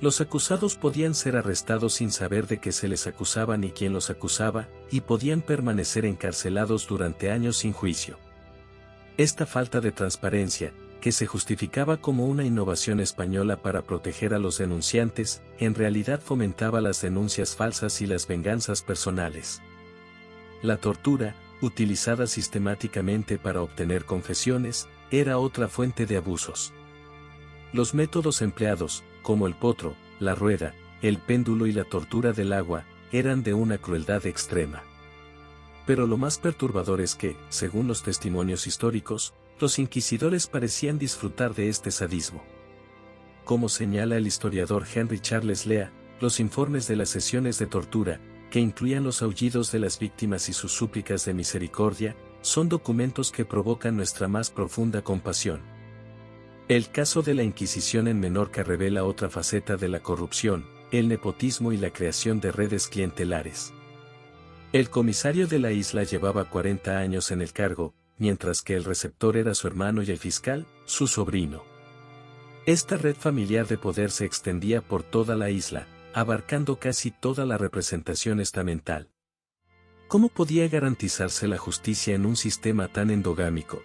Los acusados podían ser arrestados sin saber de qué se les acusaba ni quién los acusaba, y podían permanecer encarcelados durante años sin juicio. Esta falta de transparencia, que se justificaba como una innovación española para proteger a los denunciantes, en realidad fomentaba las denuncias falsas y las venganzas personales. La tortura, utilizada sistemáticamente para obtener confesiones, era otra fuente de abusos. Los métodos empleados, como el potro, la rueda, el péndulo y la tortura del agua, eran de una crueldad extrema. Pero lo más perturbador es que, según los testimonios históricos, los inquisidores parecían disfrutar de este sadismo. Como señala el historiador Henry Charles Lea, los informes de las sesiones de tortura, que incluían los aullidos de las víctimas y sus súplicas de misericordia, son documentos que provocan nuestra más profunda compasión. El caso de la Inquisición en Menorca revela otra faceta de la corrupción, el nepotismo y la creación de redes clientelares. El comisario de la isla llevaba 40 años en el cargo, mientras que el receptor era su hermano y el fiscal, su sobrino. Esta red familiar de poder se extendía por toda la isla, abarcando casi toda la representación estamental. ¿Cómo podía garantizarse la justicia en un sistema tan endogámico?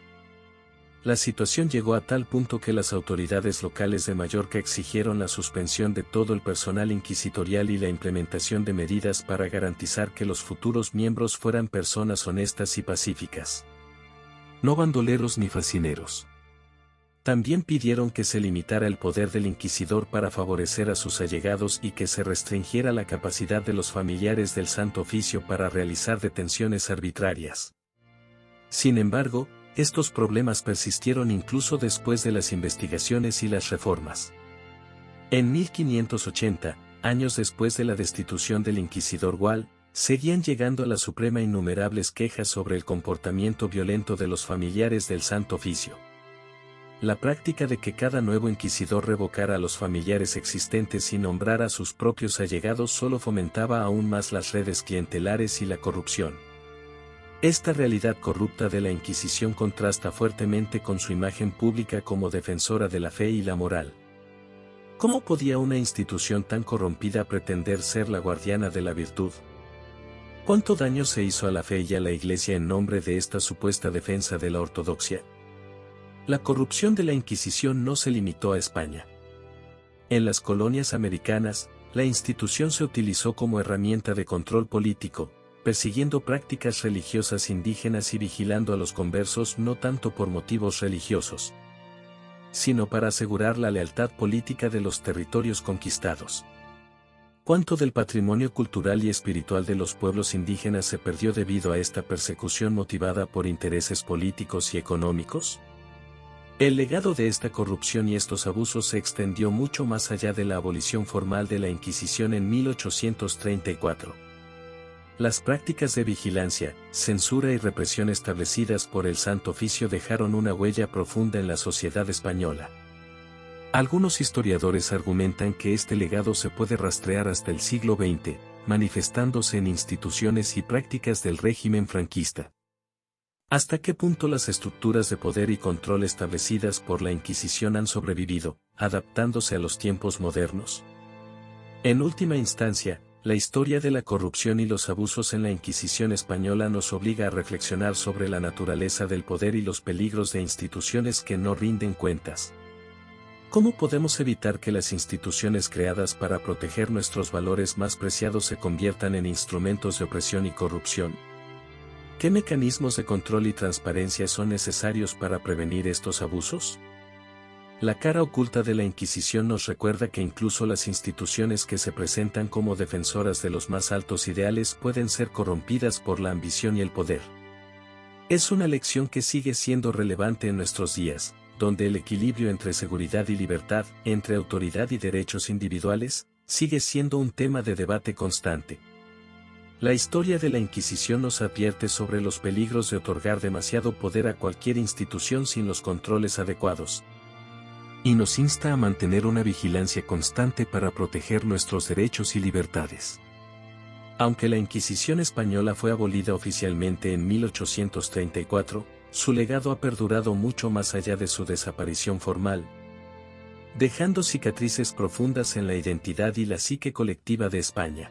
La situación llegó a tal punto que las autoridades locales de Mallorca exigieron la suspensión de todo el personal inquisitorial y la implementación de medidas para garantizar que los futuros miembros fueran personas honestas y pacíficas. No bandoleros ni fascineros. También pidieron que se limitara el poder del inquisidor para favorecer a sus allegados y que se restringiera la capacidad de los familiares del Santo Oficio para realizar detenciones arbitrarias. Sin embargo, estos problemas persistieron incluso después de las investigaciones y las reformas. En 1580, años después de la destitución del inquisidor Gual, seguían llegando a la Suprema innumerables quejas sobre el comportamiento violento de los familiares del Santo Oficio. La práctica de que cada nuevo inquisidor revocara a los familiares existentes y nombrara a sus propios allegados solo fomentaba aún más las redes clientelares y la corrupción. Esta realidad corrupta de la Inquisición contrasta fuertemente con su imagen pública como defensora de la fe y la moral. ¿Cómo podía una institución tan corrompida pretender ser la guardiana de la virtud? ¿Cuánto daño se hizo a la fe y a la Iglesia en nombre de esta supuesta defensa de la ortodoxia? La corrupción de la Inquisición no se limitó a España. En las colonias americanas, la institución se utilizó como herramienta de control político, persiguiendo prácticas religiosas indígenas y vigilando a los conversos no tanto por motivos religiosos, sino para asegurar la lealtad política de los territorios conquistados. ¿Cuánto del patrimonio cultural y espiritual de los pueblos indígenas se perdió debido a esta persecución motivada por intereses políticos y económicos? El legado de esta corrupción y estos abusos se extendió mucho más allá de la abolición formal de la Inquisición en 1834. Las prácticas de vigilancia, censura y represión establecidas por el Santo Oficio dejaron una huella profunda en la sociedad española. Algunos historiadores argumentan que este legado se puede rastrear hasta el siglo XX, manifestándose en instituciones y prácticas del régimen franquista. ¿Hasta qué punto las estructuras de poder y control establecidas por la Inquisición han sobrevivido, adaptándose a los tiempos modernos? En última instancia, la historia de la corrupción y los abusos en la Inquisición española nos obliga a reflexionar sobre la naturaleza del poder y los peligros de instituciones que no rinden cuentas. ¿Cómo podemos evitar que las instituciones creadas para proteger nuestros valores más preciados se conviertan en instrumentos de opresión y corrupción? ¿Qué mecanismos de control y transparencia son necesarios para prevenir estos abusos? La cara oculta de la Inquisición nos recuerda que incluso las instituciones que se presentan como defensoras de los más altos ideales pueden ser corrompidas por la ambición y el poder. Es una lección que sigue siendo relevante en nuestros días, donde el equilibrio entre seguridad y libertad, entre autoridad y derechos individuales, sigue siendo un tema de debate constante. La historia de la Inquisición nos advierte sobre los peligros de otorgar demasiado poder a cualquier institución sin los controles adecuados. Y nos insta a mantener una vigilancia constante para proteger nuestros derechos y libertades. Aunque la Inquisición española fue abolida oficialmente en 1834, su legado ha perdurado mucho más allá de su desaparición formal, dejando cicatrices profundas en la identidad y la psique colectiva de España.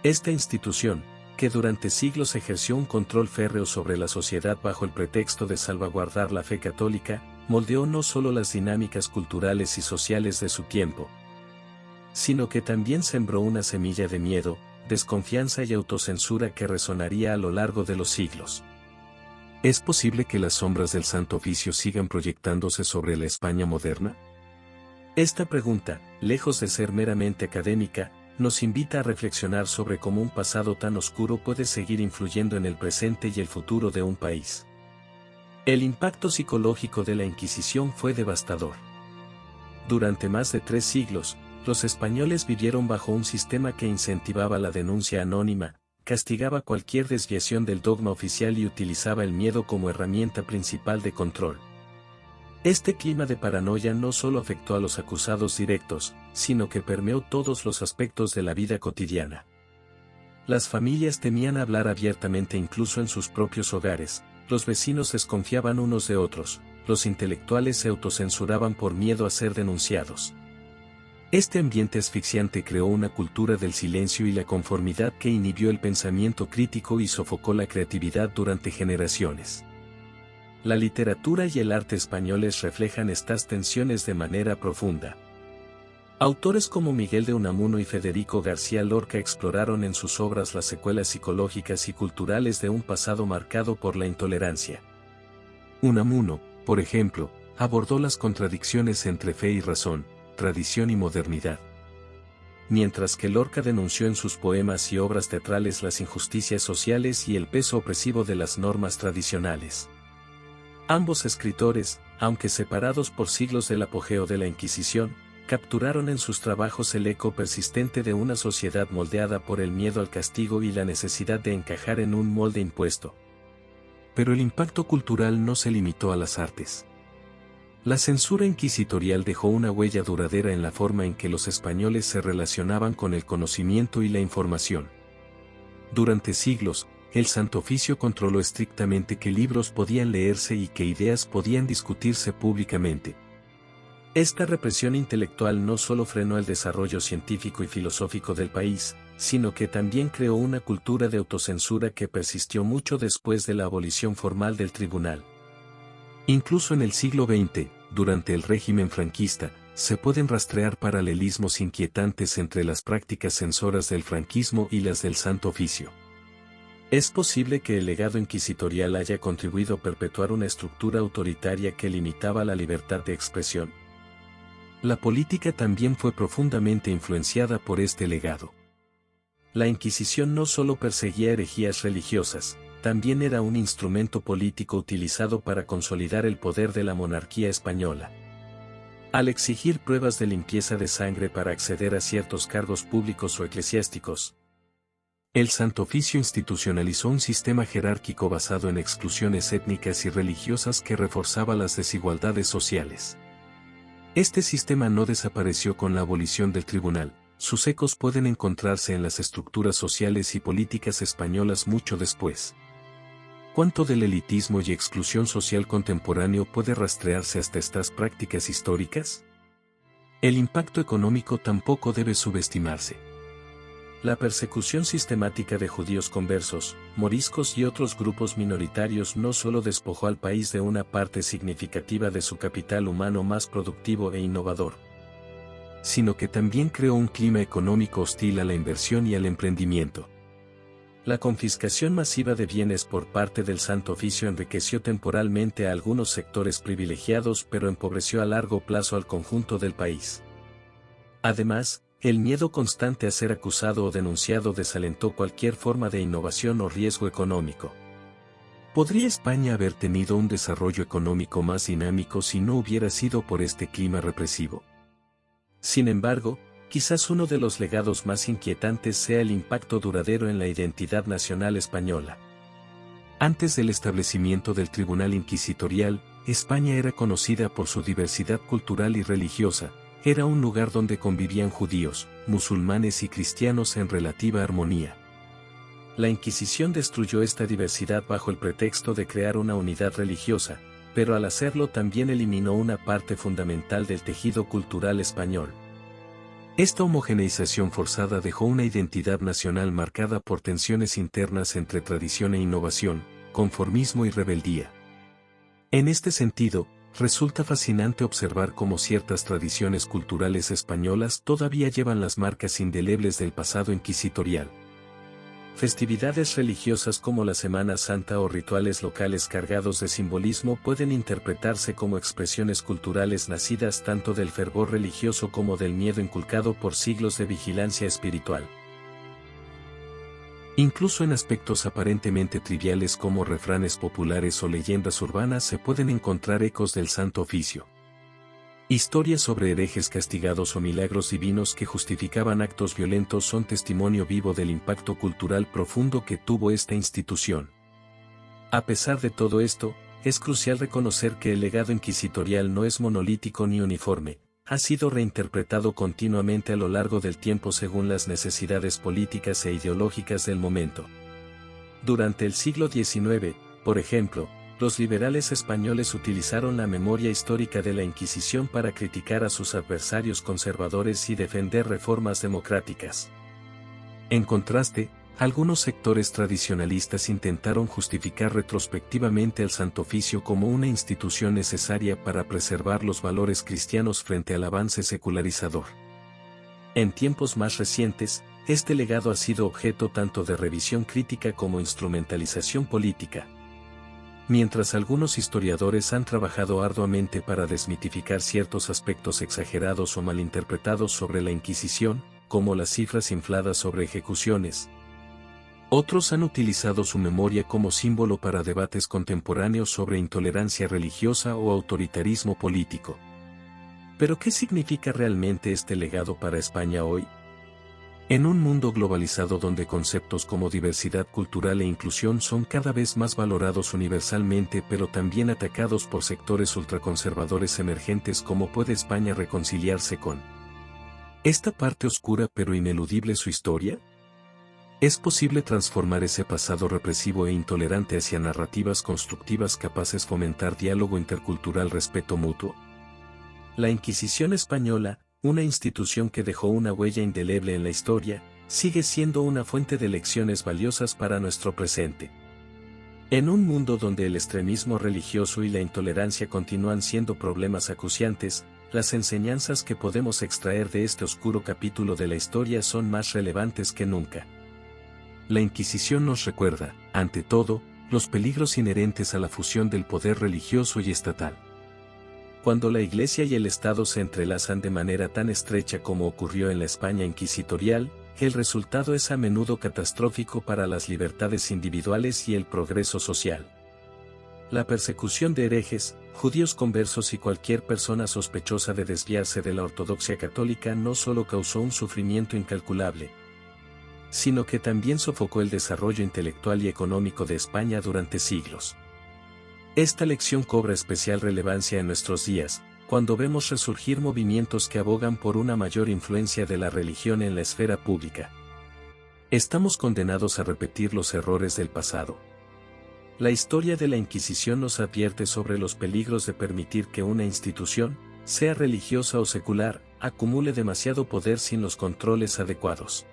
Esta institución, que durante siglos ejerció un control férreo sobre la sociedad bajo el pretexto de salvaguardar la fe católica, moldeó no solo las dinámicas culturales y sociales de su tiempo, sino que también sembró una semilla de miedo, desconfianza y autocensura que resonaría a lo largo de los siglos. ¿Es posible que las sombras del Santo Oficio sigan proyectándose sobre la España moderna? Esta pregunta, lejos de ser meramente académica, nos invita a reflexionar sobre cómo un pasado tan oscuro puede seguir influyendo en el presente y el futuro de un país. El impacto psicológico de la Inquisición fue devastador. Durante más de 3 siglos, los españoles vivieron bajo un sistema que incentivaba la denuncia anónima, castigaba cualquier desviación del dogma oficial y utilizaba el miedo como herramienta principal de control. Este clima de paranoia no solo afectó a los acusados directos, sino que permeó todos los aspectos de la vida cotidiana. Las familias temían hablar abiertamente incluso en sus propios hogares, los vecinos desconfiaban unos de otros, los intelectuales se autocensuraban por miedo a ser denunciados. Este ambiente asfixiante creó una cultura del silencio y la conformidad que inhibió el pensamiento crítico y sofocó la creatividad durante generaciones. La literatura y el arte españoles reflejan estas tensiones de manera profunda. Autores como Miguel de Unamuno y Federico García Lorca exploraron en sus obras las secuelas psicológicas y culturales de un pasado marcado por la intolerancia. Unamuno, por ejemplo, abordó las contradicciones entre fe y razón, tradición y modernidad. Mientras que Lorca denunció en sus poemas y obras teatrales las injusticias sociales y el peso opresivo de las normas tradicionales. Ambos escritores, aunque separados por siglos del apogeo de la Inquisición, capturaron en sus trabajos el eco persistente de una sociedad moldeada por el miedo al castigo y la necesidad de encajar en un molde impuesto. Pero el impacto cultural no se limitó a las artes. La censura inquisitorial dejó una huella duradera en la forma en que los españoles se relacionaban con el conocimiento y la información. Durante siglos, el Santo Oficio controló estrictamente qué libros podían leerse y qué ideas podían discutirse públicamente. Esta represión intelectual no solo frenó el desarrollo científico y filosófico del país, sino que también creó una cultura de autocensura que persistió mucho después de la abolición formal del tribunal. Incluso en el siglo XX, durante el régimen franquista, se pueden rastrear paralelismos inquietantes entre las prácticas censoras del franquismo y las del Santo Oficio. ¿Es posible que el legado inquisitorial haya contribuido a perpetuar una estructura autoritaria que limitaba la libertad de expresión? La política también fue profundamente influenciada por este legado. La Inquisición no solo perseguía herejías religiosas, también era un instrumento político utilizado para consolidar el poder de la monarquía española. Al exigir pruebas de limpieza de sangre para acceder a ciertos cargos públicos o eclesiásticos, el Santo Oficio institucionalizó un sistema jerárquico basado en exclusiones étnicas y religiosas que reforzaba las desigualdades sociales. Este sistema no desapareció con la abolición del tribunal, sus ecos pueden encontrarse en las estructuras sociales y políticas españolas mucho después. ¿Cuánto del elitismo y exclusión social contemporáneo puede rastrearse hasta estas prácticas históricas? El impacto económico tampoco debe subestimarse. La persecución sistemática de judíos conversos, moriscos y otros grupos minoritarios no solo despojó al país de una parte significativa de su capital humano más productivo e innovador, sino que también creó un clima económico hostil a la inversión y al emprendimiento. La confiscación masiva de bienes por parte del Santo Oficio enriqueció temporalmente a algunos sectores privilegiados pero empobreció a largo plazo al conjunto del país. Además, el miedo constante a ser acusado o denunciado desalentó cualquier forma de innovación o riesgo económico. ¿Podría España haber tenido un desarrollo económico más dinámico si no hubiera sido por este clima represivo? Sin embargo, Quizás uno de los legados más inquietantes sea el impacto duradero en la identidad nacional española. Antes del establecimiento del Tribunal Inquisitorial, España era conocida por su diversidad cultural y religiosa. Era un lugar donde convivían judíos, musulmanes y cristianos en relativa armonía. La Inquisición destruyó esta diversidad bajo el pretexto de crear una unidad religiosa, pero al hacerlo también eliminó una parte fundamental del tejido cultural español. Esta homogeneización forzada dejó una identidad nacional marcada por tensiones internas entre tradición e innovación, conformismo y rebeldía. En este sentido, resulta fascinante observar cómo ciertas tradiciones culturales españolas todavía llevan las marcas indelebles del pasado inquisitorial. Festividades religiosas como la Semana Santa o rituales locales cargados de simbolismo pueden interpretarse como expresiones culturales nacidas tanto del fervor religioso como del miedo inculcado por siglos de vigilancia espiritual. Incluso en aspectos aparentemente triviales como refranes populares o leyendas urbanas se pueden encontrar ecos del Santo Oficio. Historias sobre herejes castigados o milagros divinos que justificaban actos violentos son testimonio vivo del impacto cultural profundo que tuvo esta institución. A pesar de todo esto, es crucial reconocer que el legado inquisitorial no es monolítico ni uniforme, ha sido reinterpretado continuamente a lo largo del tiempo según las necesidades políticas e ideológicas del momento. Durante el siglo XIX, por ejemplo, los liberales españoles utilizaron la memoria histórica de la Inquisición para criticar a sus adversarios conservadores y defender reformas democráticas. En contraste, algunos sectores tradicionalistas intentaron justificar retrospectivamente el Santo Oficio como una institución necesaria para preservar los valores cristianos frente al avance secularizador. En tiempos más recientes, este legado ha sido objeto tanto de revisión crítica como instrumentalización política. Mientras algunos historiadores han trabajado arduamente para desmitificar ciertos aspectos exagerados o malinterpretados sobre la Inquisición, como las cifras infladas sobre ejecuciones, otros han utilizado su memoria como símbolo para debates contemporáneos sobre intolerancia religiosa o autoritarismo político. ¿Pero qué significa realmente este legado para España hoy? En un mundo globalizado donde conceptos como diversidad cultural e inclusión son cada vez más valorados universalmente pero también atacados por sectores ultraconservadores emergentes, ¿cómo puede España reconciliarse con esta parte oscura pero ineludible su historia? ¿Es posible transformar ese pasado represivo e intolerante hacia narrativas constructivas capaces de fomentar diálogo intercultural, respeto mutuo? La Inquisición española, una institución que dejó una huella indeleble en la historia, sigue siendo una fuente de lecciones valiosas para nuestro presente. En un mundo donde el extremismo religioso y la intolerancia continúan siendo problemas acuciantes, las enseñanzas que podemos extraer de este oscuro capítulo de la historia son más relevantes que nunca. La Inquisición nos recuerda, ante todo, los peligros inherentes a la fusión del poder religioso y estatal. Cuando la Iglesia y el Estado se entrelazan de manera tan estrecha como ocurrió en la España inquisitorial, el resultado es a menudo catastrófico para las libertades individuales y el progreso social. La persecución de herejes, judíos conversos y cualquier persona sospechosa de desviarse de la ortodoxia católica no solo causó un sufrimiento incalculable, sino que también sofocó el desarrollo intelectual y económico de España durante siglos. Esta lección cobra especial relevancia en nuestros días, cuando vemos resurgir movimientos que abogan por una mayor influencia de la religión en la esfera pública. Estamos condenados a repetir los errores del pasado. La historia de la Inquisición nos advierte sobre los peligros de permitir que una institución, sea religiosa o secular, acumule demasiado poder sin los controles adecuados.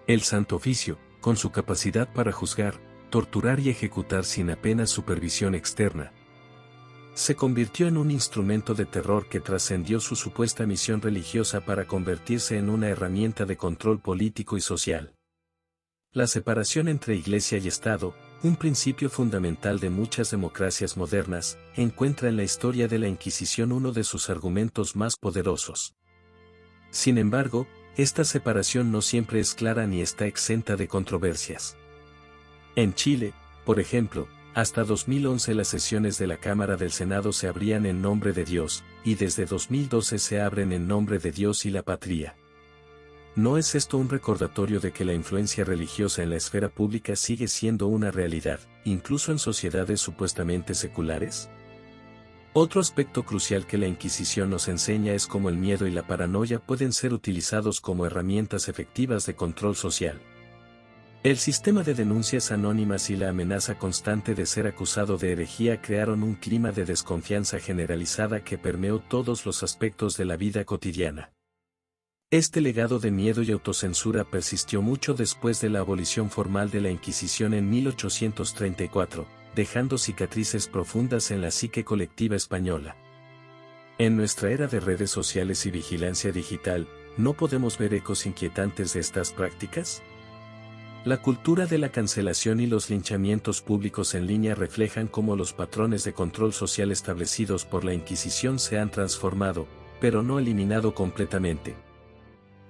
El Santo Oficio, con su capacidad para juzgar, torturar y ejecutar sin apenas supervisión externa, se convirtió en un instrumento de terror que trascendió su supuesta misión religiosa para convertirse en una herramienta de control político y social. La separación entre Iglesia y Estado, un principio fundamental de muchas democracias modernas, encuentra en la historia de la Inquisición uno de sus argumentos más poderosos. Sin embargo, esta separación no siempre es clara ni está exenta de controversias. En Chile, por ejemplo, hasta 2011 las sesiones de la Cámara del Senado se abrían en nombre de Dios, y desde 2012 se abren en nombre de Dios y la patria. ¿No es esto un recordatorio de que la influencia religiosa en la esfera pública sigue siendo una realidad, incluso en sociedades supuestamente seculares? Otro aspecto crucial que la Inquisición nos enseña es cómo el miedo y la paranoia pueden ser utilizados como herramientas efectivas de control social. El sistema de denuncias anónimas y la amenaza constante de ser acusado de herejía crearon un clima de desconfianza generalizada que permeó todos los aspectos de la vida cotidiana. Este legado de miedo y autocensura persistió mucho después de la abolición formal de la Inquisición en 1834, dejando cicatrices profundas en la psique colectiva española. En nuestra era de redes sociales y vigilancia digital, ¿no podemos ver ecos inquietantes de estas prácticas? La cultura de la cancelación y los linchamientos públicos en línea reflejan cómo los patrones de control social establecidos por la Inquisición se han transformado, pero no eliminado completamente.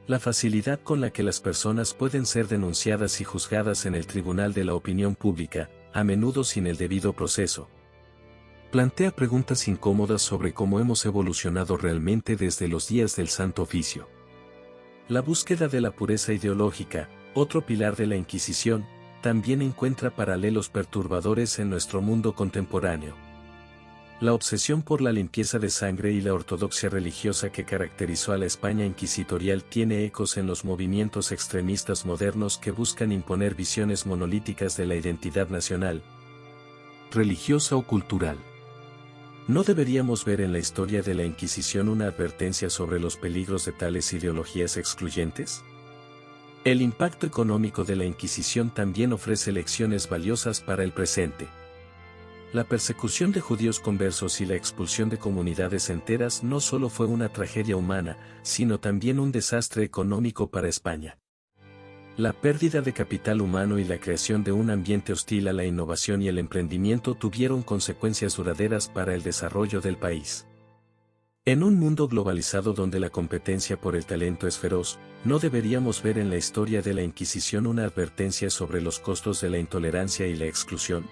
La facilidad con la que las personas pueden ser denunciadas y juzgadas en el tribunal de la opinión pública, a menudo sin el debido proceso, plantea preguntas incómodas sobre cómo hemos evolucionado realmente desde los días del Santo Oficio. La búsqueda de la pureza ideológica, otro pilar de la Inquisición, también encuentra paralelos perturbadores en nuestro mundo contemporáneo. La obsesión por la limpieza de sangre y la ortodoxia religiosa que caracterizó a la España inquisitorial tiene ecos en los movimientos extremistas modernos que buscan imponer visiones monolíticas de la identidad nacional, religiosa o cultural. ¿No deberíamos ver en la historia de la Inquisición una advertencia sobre los peligros de tales ideologías excluyentes? El impacto económico de la Inquisición también ofrece lecciones valiosas para el presente. La persecución de judíos conversos y la expulsión de comunidades enteras no solo fue una tragedia humana, sino también un desastre económico para España. La pérdida de capital humano y la creación de un ambiente hostil a la innovación y el emprendimiento tuvieron consecuencias duraderas para el desarrollo del país. En un mundo globalizado donde la competencia por el talento es feroz, ¿no deberíamos ver en la historia de la Inquisición una advertencia sobre los costos de la intolerancia y la exclusión?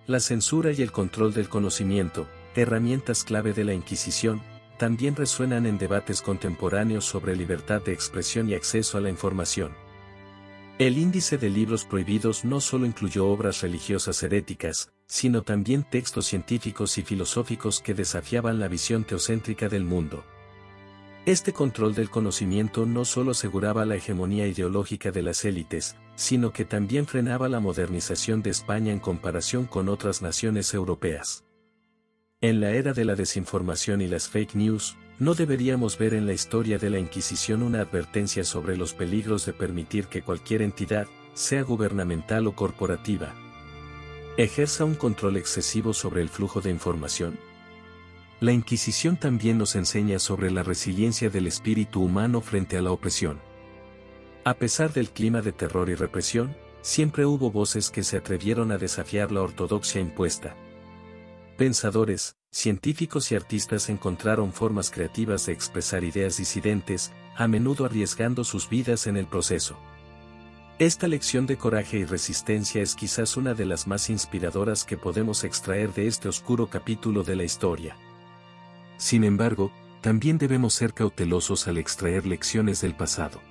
La censura y el control del conocimiento, herramientas clave de la Inquisición, también resuenan en debates contemporáneos sobre libertad de expresión y acceso a la información. El índice de libros prohibidos no solo incluyó obras religiosas heréticas, sino también textos científicos y filosóficos que desafiaban la visión teocéntrica del mundo. Este control del conocimiento no solo aseguraba la hegemonía ideológica de las élites, sino que también frenaba la modernización de España en comparación con otras naciones europeas. En la era de la desinformación y las fake news, ¿no deberíamos ver en la historia de la Inquisición una advertencia sobre los peligros de permitir que cualquier entidad, sea gubernamental o corporativa, ejerza un control excesivo sobre el flujo de información? La Inquisición también nos enseña sobre la resiliencia del espíritu humano frente a la opresión. A pesar del clima de terror y represión, siempre hubo voces que se atrevieron a desafiar la ortodoxia impuesta. Pensadores, científicos y artistas encontraron formas creativas de expresar ideas disidentes, a menudo arriesgando sus vidas en el proceso. Esta lección de coraje y resistencia es quizás una de las más inspiradoras que podemos extraer de este oscuro capítulo de la historia. Sin embargo, también debemos ser cautelosos al extraer lecciones del pasado.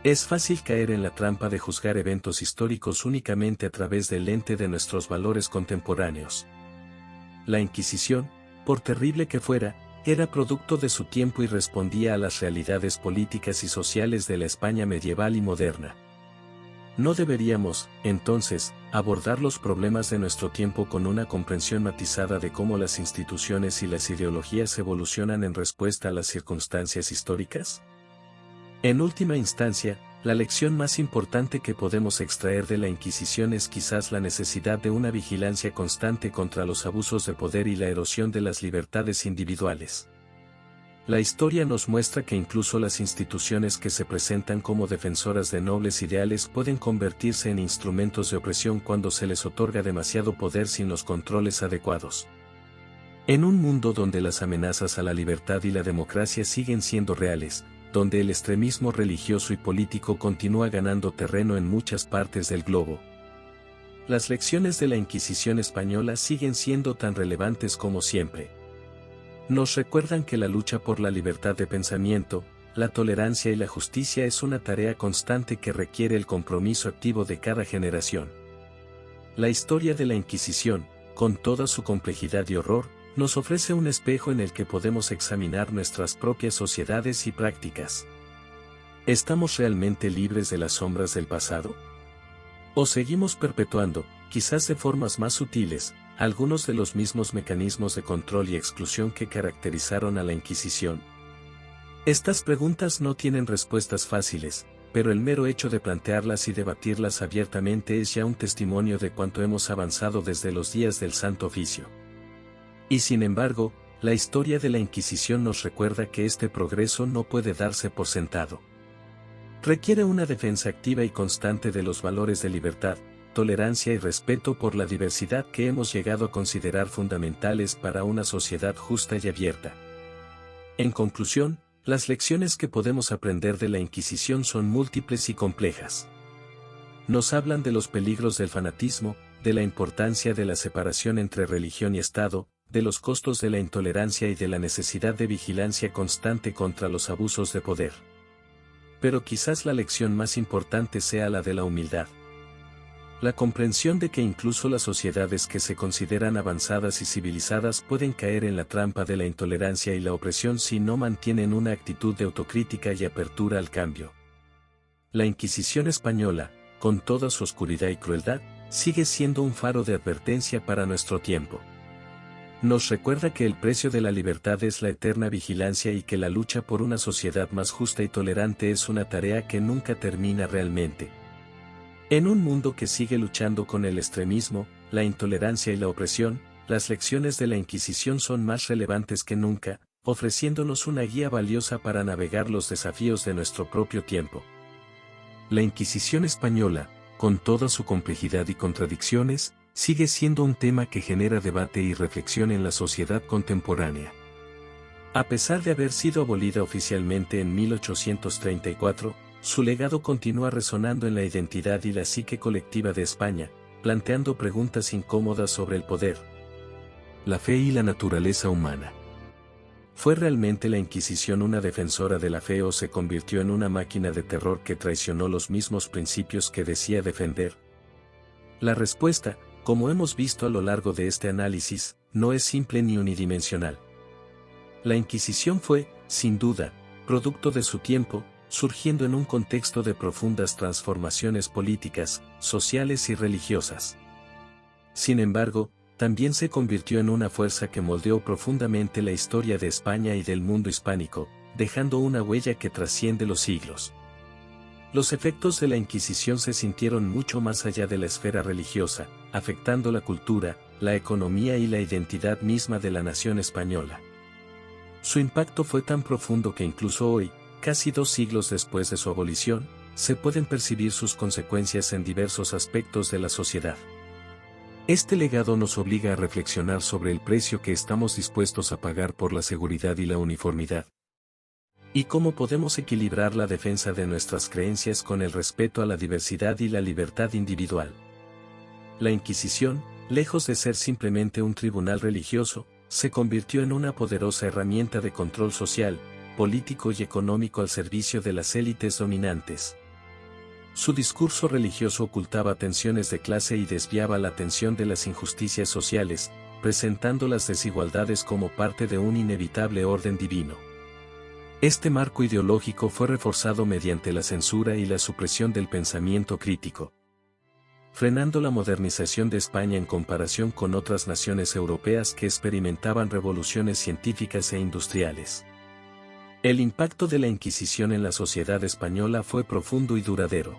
Es fácil caer en la trampa de juzgar eventos históricos únicamente a través del lente de nuestros valores contemporáneos. La Inquisición, por terrible que fuera, era producto de su tiempo y respondía a las realidades políticas y sociales de la España medieval y moderna. ¿No deberíamos, entonces, abordar los problemas de nuestro tiempo con una comprensión matizada de cómo las instituciones y las ideologías evolucionan en respuesta a las circunstancias históricas? En última instancia, la lección más importante que podemos extraer de la Inquisición es quizás la necesidad de una vigilancia constante contra los abusos de poder y la erosión de las libertades individuales. La historia nos muestra que incluso las instituciones que se presentan como defensoras de nobles ideales pueden convertirse en instrumentos de opresión cuando se les otorga demasiado poder sin los controles adecuados. En un mundo donde las amenazas a la libertad y la democracia siguen siendo reales, donde el extremismo religioso y político continúa ganando terreno en muchas partes del globo, las lecciones de la Inquisición española siguen siendo tan relevantes como siempre. Nos recuerdan que la lucha por la libertad de pensamiento, la tolerancia y la justicia es una tarea constante que requiere el compromiso activo de cada generación. La historia de la Inquisición, con toda su complejidad y horror, nos ofrece un espejo en el que podemos examinar nuestras propias sociedades y prácticas. ¿Estamos realmente libres de las sombras del pasado? ¿O seguimos perpetuando, quizás de formas más sutiles, algunos de los mismos mecanismos de control y exclusión que caracterizaron a la Inquisición? Estas preguntas no tienen respuestas fáciles, pero el mero hecho de plantearlas y debatirlas abiertamente es ya un testimonio de cuánto hemos avanzado desde los días del Santo Oficio. Y sin embargo, la historia de la Inquisición nos recuerda que este progreso no puede darse por sentado. Requiere una defensa activa y constante de los valores de libertad, tolerancia y respeto por la diversidad que hemos llegado a considerar fundamentales para una sociedad justa y abierta. En conclusión, las lecciones que podemos aprender de la Inquisición son múltiples y complejas. Nos hablan de los peligros del fanatismo, de la importancia de la separación entre religión y Estado, de los costos de la intolerancia y de la necesidad de vigilancia constante contra los abusos de poder. Pero quizás la lección más importante sea la de la humildad. La comprensión de que incluso las sociedades que se consideran avanzadas y civilizadas pueden caer en la trampa de la intolerancia y la opresión si no mantienen una actitud de autocrítica y apertura al cambio. La Inquisición española, con toda su oscuridad y crueldad, sigue siendo un faro de advertencia para nuestro tiempo. Nos recuerda que el precio de la libertad es la eterna vigilancia y que la lucha por una sociedad más justa y tolerante es una tarea que nunca termina realmente. En un mundo que sigue luchando con el extremismo, la intolerancia y la opresión, las lecciones de la Inquisición son más relevantes que nunca, ofreciéndonos una guía valiosa para navegar los desafíos de nuestro propio tiempo. La Inquisición española, con toda su complejidad y contradicciones, sigue siendo un tema que genera debate y reflexión en la sociedad contemporánea. A pesar de haber sido abolida oficialmente en 1834, su legado continúa resonando en la identidad y la psique colectiva de España, planteando preguntas incómodas sobre el poder, la fe y la naturaleza humana. ¿Fue realmente la Inquisición una defensora de la fe o se convirtió en una máquina de terror que traicionó los mismos principios que decía defender? La respuesta, como hemos visto a lo largo de este análisis, no es simple ni unidimensional. La Inquisición fue, sin duda, producto de su tiempo, surgiendo en un contexto de profundas transformaciones políticas, sociales y religiosas. Sin embargo, también se convirtió en una fuerza que moldeó profundamente la historia de España y del mundo hispánico, dejando una huella que trasciende los siglos. Los efectos de la Inquisición se sintieron mucho más allá de la esfera religiosa, afectando la cultura, la economía y la identidad misma de la nación española. Su impacto fue tan profundo que incluso hoy, casi 2 siglos después de su abolición, se pueden percibir sus consecuencias en diversos aspectos de la sociedad. Este legado nos obliga a reflexionar sobre el precio que estamos dispuestos a pagar por la seguridad y la uniformidad. Y cómo podemos equilibrar la defensa de nuestras creencias con el respeto a la diversidad y la libertad individual. La Inquisición, lejos de ser simplemente un tribunal religioso, se convirtió en una poderosa herramienta de control social, político y económico al servicio de las élites dominantes. Su discurso religioso ocultaba tensiones de clase y desviaba la atención de las injusticias sociales, presentando las desigualdades como parte de un inevitable orden divino. Este marco ideológico fue reforzado mediante la censura y la supresión del pensamiento crítico, frenando la modernización de España en comparación con otras naciones europeas que experimentaban revoluciones científicas e industriales. El impacto de la Inquisición en la sociedad española fue profundo y duradero.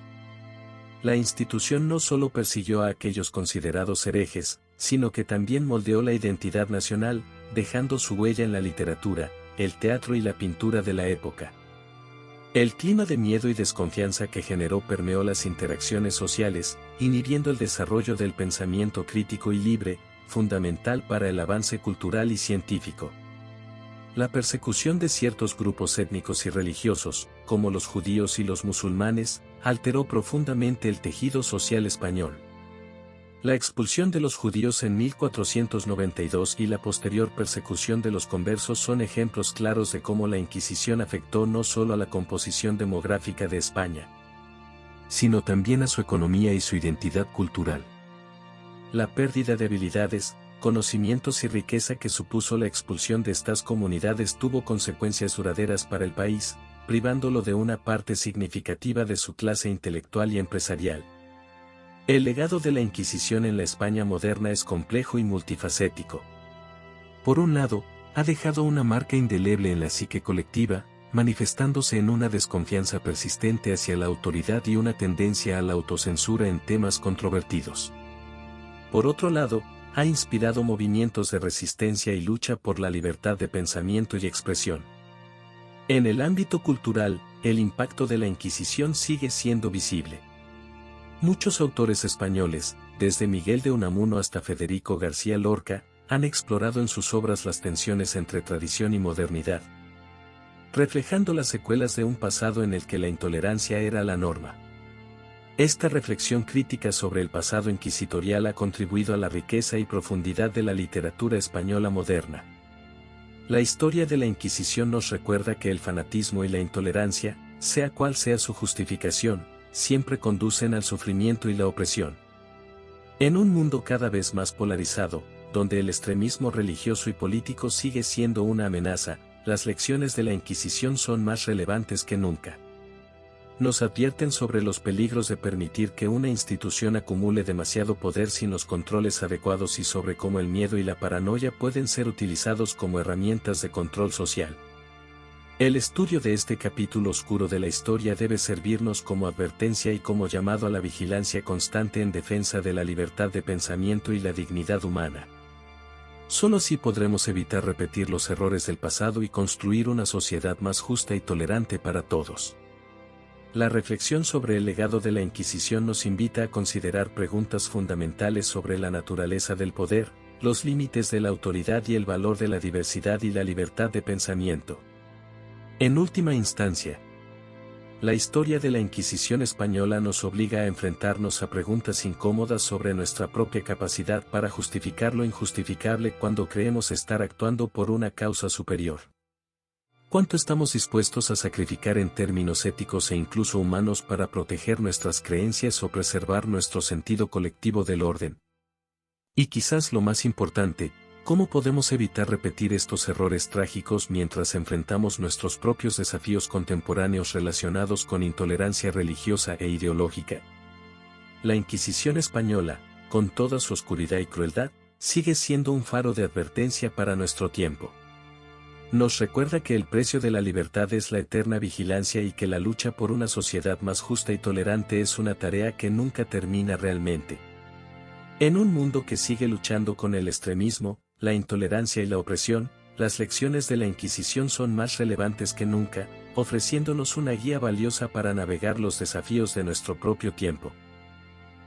La institución no solo persiguió a aquellos considerados herejes, sino que también moldeó la identidad nacional, dejando su huella en la literatura, el teatro y la pintura de la época. El clima de miedo y desconfianza que generó permeó las interacciones sociales, inhibiendo el desarrollo del pensamiento crítico y libre, fundamental para el avance cultural y científico. La persecución de ciertos grupos étnicos y religiosos, como los judíos y los musulmanes, alteró profundamente el tejido social español. La expulsión de los judíos en 1492 y la posterior persecución de los conversos son ejemplos claros de cómo la Inquisición afectó no solo a la composición demográfica de España, sino también a su economía y su identidad cultural. La pérdida de habilidades, conocimientos y riqueza que supuso la expulsión de estas comunidades tuvo consecuencias duraderas para el país, privándolo de una parte significativa de su clase intelectual y empresarial. El legado de la Inquisición en la España moderna es complejo y multifacético. Por un lado, ha dejado una marca indeleble en la psique colectiva, manifestándose en una desconfianza persistente hacia la autoridad y una tendencia a la autocensura en temas controvertidos. Por otro lado, ha inspirado movimientos de resistencia y lucha por la libertad de pensamiento y expresión. En el ámbito cultural, el impacto de la Inquisición sigue siendo visible. Muchos autores españoles, desde Miguel de Unamuno hasta Federico García Lorca, han explorado en sus obras las tensiones entre tradición y modernidad, reflejando las secuelas de un pasado en el que la intolerancia era la norma. Esta reflexión crítica sobre el pasado inquisitorial ha contribuido a la riqueza y profundidad de la literatura española moderna. La historia de la Inquisición nos recuerda que el fanatismo y la intolerancia, sea cual sea su justificación, siempre conducen al sufrimiento y la opresión. En un mundo cada vez más polarizado, donde el extremismo religioso y político sigue siendo una amenaza, las lecciones de la Inquisición son más relevantes que nunca. Nos advierten sobre los peligros de permitir que una institución acumule demasiado poder sin los controles adecuados y sobre cómo el miedo y la paranoia pueden ser utilizados como herramientas de control social. El estudio de este capítulo oscuro de la historia debe servirnos como advertencia y como llamado a la vigilancia constante en defensa de la libertad de pensamiento y la dignidad humana. Solo así podremos evitar repetir los errores del pasado y construir una sociedad más justa y tolerante para todos. La reflexión sobre el legado de la Inquisición nos invita a considerar preguntas fundamentales sobre la naturaleza del poder, los límites de la autoridad y el valor de la diversidad y la libertad de pensamiento. En última instancia, la historia de la Inquisición española nos obliga a enfrentarnos a preguntas incómodas sobre nuestra propia capacidad para justificar lo injustificable cuando creemos estar actuando por una causa superior. ¿Cuánto estamos dispuestos a sacrificar en términos éticos e incluso humanos para proteger nuestras creencias o preservar nuestro sentido colectivo del orden? Y quizás lo más importante, ¿cómo podemos evitar repetir estos errores trágicos mientras enfrentamos nuestros propios desafíos contemporáneos relacionados con intolerancia religiosa e ideológica? La Inquisición española, con toda su oscuridad y crueldad, sigue siendo un faro de advertencia para nuestro tiempo. Nos recuerda que el precio de la libertad es la eterna vigilancia y que la lucha por una sociedad más justa y tolerante es una tarea que nunca termina realmente. En un mundo que sigue luchando con el extremismo, la intolerancia y la opresión, las lecciones de la Inquisición son más relevantes que nunca, ofreciéndonos una guía valiosa para navegar los desafíos de nuestro propio tiempo.